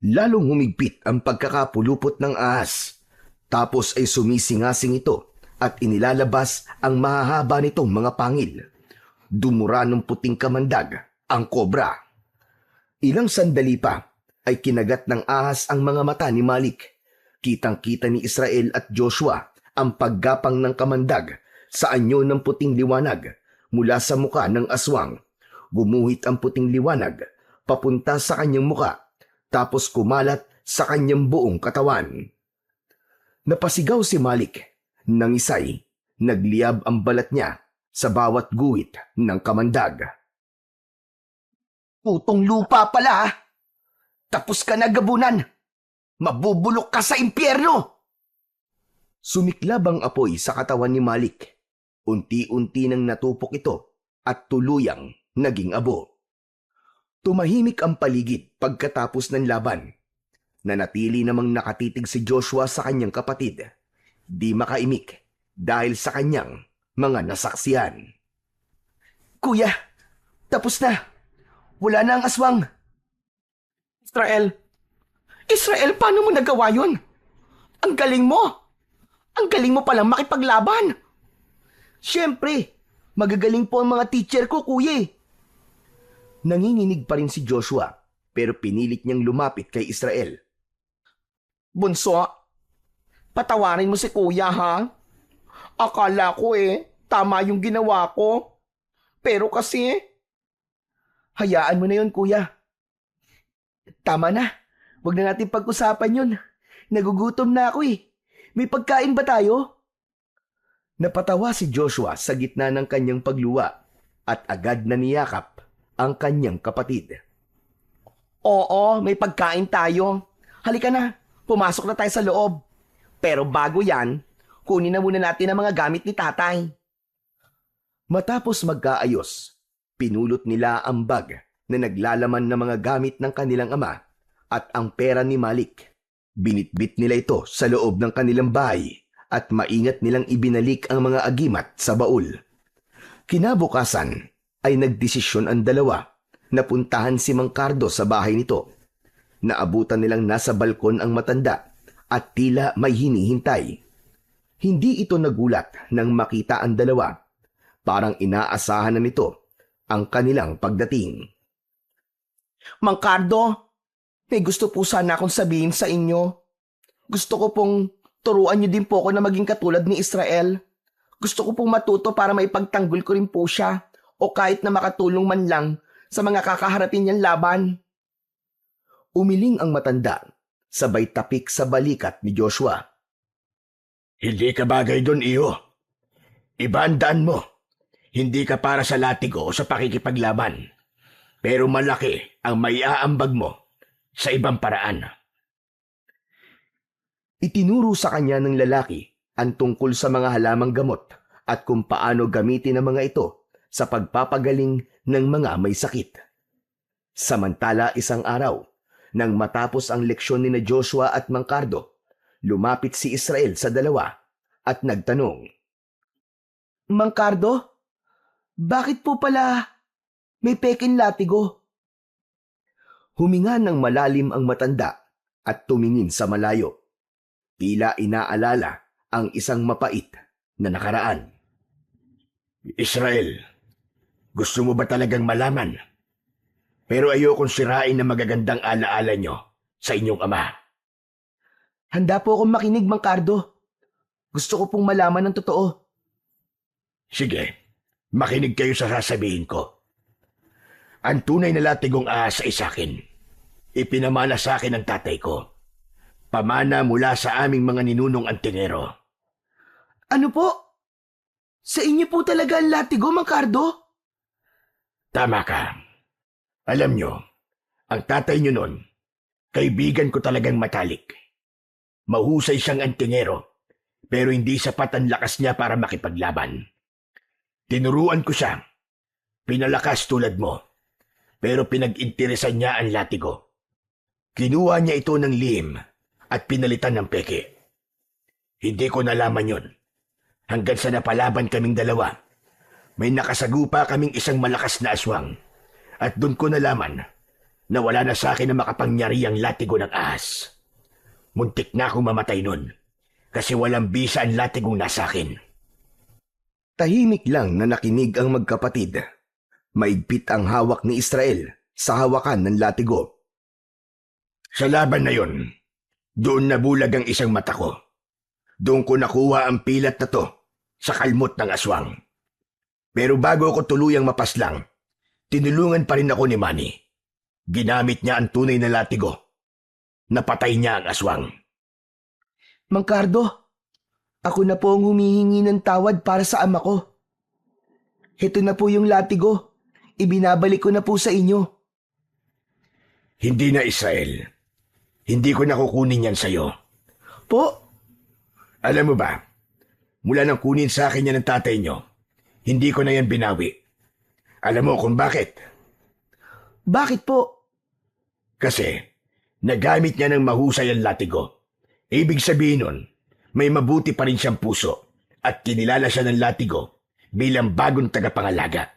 Lalong humigpit ang pagkakapulupot ng ahas. Tapos ay sumisingasing ito at inilalabas ang mahahaba nitong mga pangil. Dumura ng puting kamandag ang kobra. Ilang sandali pa ay kinagat ng ahas ang mga mata ni Malik. Kitang-kita ni Israel at Joshua ang paggapang ng kamandag sa anyo ng puting liwanag mula sa muka ng aswang. Gumuhit ang puting liwanag papunta sa kanyang muka, tapos kumalat sa kanyang buong katawan. Napasigaw si Malik. Nangisay, nagliyab ang balat niya sa bawat guhit ng kamandag. Putong lupa pala, ah. Tapos ka na, gabunan. Mabubulok ka sa impyerno. Sumiklab ang apoy sa katawan ni Malik. Unti-unti nang natupok ito at tuluyang naging abo. Tumahimik ang paligid pagkatapos ng laban. Nanatili namang nakatitig si Joshua sa kanyang kapatid. Di makaimik dahil sa kanyang mga nasaksihan. Kuya, tapos na. Wala na ang aswang. Israel, paano mo nagawa yun? Ang galing mo. Ang galing mo palang makipaglaban. Siyempre, magagaling po ang mga teacher ko, kuya. Nanginginig pa rin si Joshua, pero pinilit niyang lumapit kay Israel. Bunso, patawarin mo si kuya, ha? Akala ko tama yung ginawa ko. Pero kasi... Hayaan mo na yun, kuya. Tama na. Huwag na natin pag-usapan yun. Nagugutom na ako eh. May pagkain ba tayo? Napatawa si Joshua sa gitna ng kanyang pagluwa at agad na niyakap ang kanyang kapatid. Oo, may pagkain tayo. Halika na, pumasok na tayo sa loob. Pero bago yan, kunin na muna natin ang mga gamit ni tatay. Matapos magkaayos, pinulot nila ang bag na naglalaman ng mga gamit ng kanilang ama at ang pera ni Malik. Binitbit nila ito sa loob ng kanilang bahay at maingat nilang ibinalik ang mga agimat sa baul. Kinabukasan ay nagdesisyon ang dalawa na puntahan si Mang Cardo sa bahay nito. Naabutan nilang nasa balkon ang matanda at tila may hinihintay. Hindi ito nagulat nang makita ang dalawa. Parang inaasahan na nito ang kanilang pagdating. Mang Cardo, may gusto po sana akong sabihin sa inyo. Gusto ko pong turuan niyo din po ako na maging katulad ni Israel. Gusto ko pong matuto para maipagtanggol ko rin po siya o kahit na makatulong man lang sa mga kakaharapin niyang laban. Umiling ang matanda, sabay tapik sa balikat ni Joshua. Hindi ka bagay doon, iyo. Iba ang daan mo. Hindi ka para sa latigo o sa pakikipaglaban. Pero malaki ang maiaambag mo sa ibang paraan. Itinuro sa kanya ng lalaki ang tungkol sa mga halamang gamot at kung paano gamitin ang mga ito sa pagpapagaling ng mga may sakit. Samantala isang araw, nang matapos ang leksyon ni Joshua at Mang Cardo, lumapit si Israel sa dalawa at nagtanong. Mang Cardo, bakit po pala may peking latigo? Huminga ng malalim ang matanda at tumingin sa malayo. Tila inaalala ang isang mapait na nakaraan. Israel, gusto mo ba talagang malaman? Pero ayokong sirain na magagandang alaala nyo sa inyong ama. Handa po akong makinig, Mang Cardo. Gusto ko pong malaman ng totoo. Sige, makinig kayo sa sasabihin ko. Ang tunay na latigong ahas ay sakin. Ipinamana sa akin ng tatay ko. Pamana mula sa aming mga ninunong antingero. Ano po? Sa inyo po talaga ang latigo, Mang Cardo? Tama ka. Alam nyo, ang tatay nyo nun, kaibigan ko talagang matalik. Mahusay siyang antingero, pero hindi sapat ang lakas niya para makipaglaban. Tinuruan ko siya. Pinalakas tulad mo, pero pinag-interesan niya ang latigo. Kinuha niya ito ng lihim at pinalitan ng peke. Hindi ko nalaman yon. Hanggang sa napalaban kaming dalawa, may nakasagupa kaming isang malakas na aswang. At doon ko nalaman na wala na sa akin na makapangyarihang latigo ng ahas. Muntik na akong mamatay nun kasi walang bisa ang latigong nasa akin. Tahimik lang na nakinig ang magkapatid. Maigpit ang hawak ni Israel sa hawakan ng latigo. Sa laban na yon, doon nabulag ang isang mata ko. Doon ko nakuha ang pilat na to sa kalmot ng aswang. Pero bago ako tuluyang mapaslang, tinulungan pa rin ako ni Manny. Ginamit niya ang tunay na latigo. Napatay niya ang aswang. Mang Cardo, ako na po ang humihingi ng tawad para sa ama ko. Ito na po yung latigo. Ibinabalik ko na po sa inyo. Hindi na, Israel. Hindi ko nakukunin yan sa'yo. Po? Alam mo ba, mula nang kunin sa akin yan ng tatay nyo, hindi ko na yan binawi. Alam mo kung bakit? Bakit po? Kasi nagamit niya ng mahusay ang latigo. Ibig sabihin nun, may mabuti pa rin siyang puso at kinilala siya ng latigo bilang bagong tagapangalaga.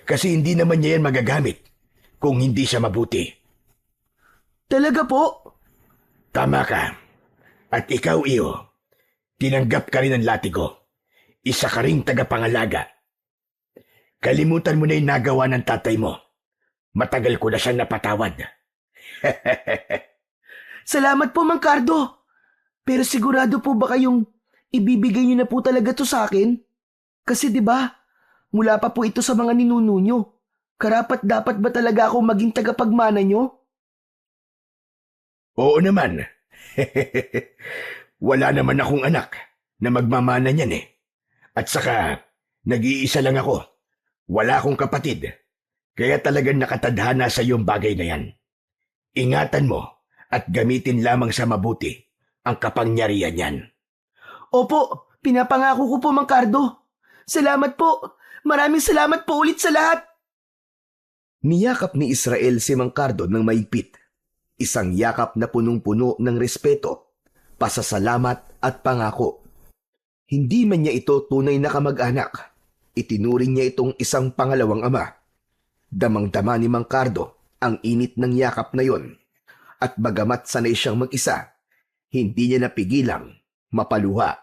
Kasi hindi naman niya yan magagamit kung hindi siya mabuti. Talaga po? Tama ka. At ikaw, Iyo, tinanggap ka rin ng latigo. Isa ka ring tagapangalaga. Kalimutan mo na yung nagawa ng tatay mo. Matagal ko na siyang napatawad. Salamat po, Mang Cardo. Pero sigurado po ba kayong ibibigay niyo na po talaga to sa akin? Kasi 'di ba, mula pa po ito sa mga ninuno niyo. Karapat dapat ba talaga ako maging tagapagmana niyo? Oo naman. Wala naman akong anak na magmamana niyan eh. At saka, nag-iisa lang ako. Wala akong kapatid. Kaya talagang nakatadhana sa iyong bagay na yan. Ingatan mo at gamitin lamang sa mabuti ang kapangyarihan yan. Opo, pinapangako ko po, Mang Cardo. Salamat po. Maraming salamat po ulit sa lahat. Niyakap ni Israel si Mang Cardo ng maigpit. Isang yakap na punong-puno ng respeto, pasasalamat at pangako. Hindi man niya ito tunay na kamag-anak. Itinuring niya itong isang pangalawang ama. Damang-dama ni Mang Cardo ang init ng yakap na yon. At bagamat sanay siyang mag-isa, hindi niya napigilang mapaluha.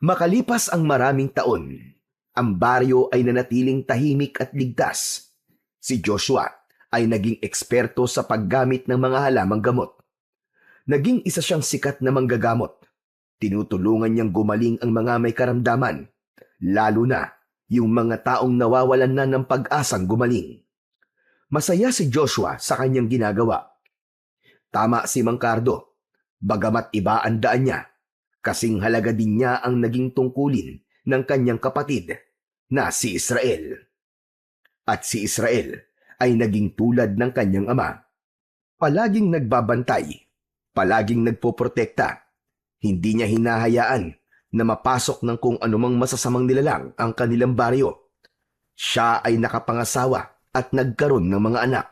Makalipas ang maraming taon, ang baryo ay nanatiling tahimik at ligtas. Si Joshua ay naging eksperto sa paggamit ng mga halamang gamot. Naging isa siyang sikat na manggagamot. Tinutulungan niyang gumaling ang mga may karamdaman, lalo na yung mga taong nawawalan na ng pag-asang gumaling. Masaya si Joshua sa kanyang ginagawa. Tama si Mang Cardo, bagamat iba ang daan niya, kasing halaga din niya ang naging tungkulin ng kanyang kapatid na si Israel. At si Israel ay naging tulad ng kanyang ama. Palaging nagbabantay, palaging nagpoprotekta. Hindi niya hinahayaan na mapasok ng kung anumang masasamang nilalang ang kanilang baryo. Siya ay nakapangasawa at nagkaroon ng mga anak.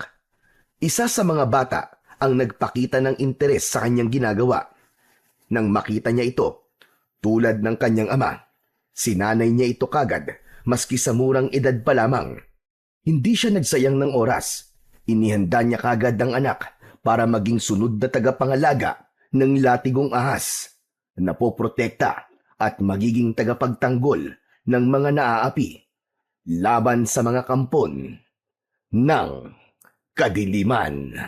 Isa sa mga bata ang nagpakita ng interes sa kanyang ginagawa. Nang makita niya ito, tulad ng kanyang ama, sinanay niya ito kagad maski sa murang edad pa lamang. Hindi siya nagsayang ng oras. Inihanda niya kagad ang anak para maging sunod na tagapangalaga ng latigong ahas, napoprotekta at magiging tagapagtanggol ng mga naaapi laban sa mga kampon ng kadiliman.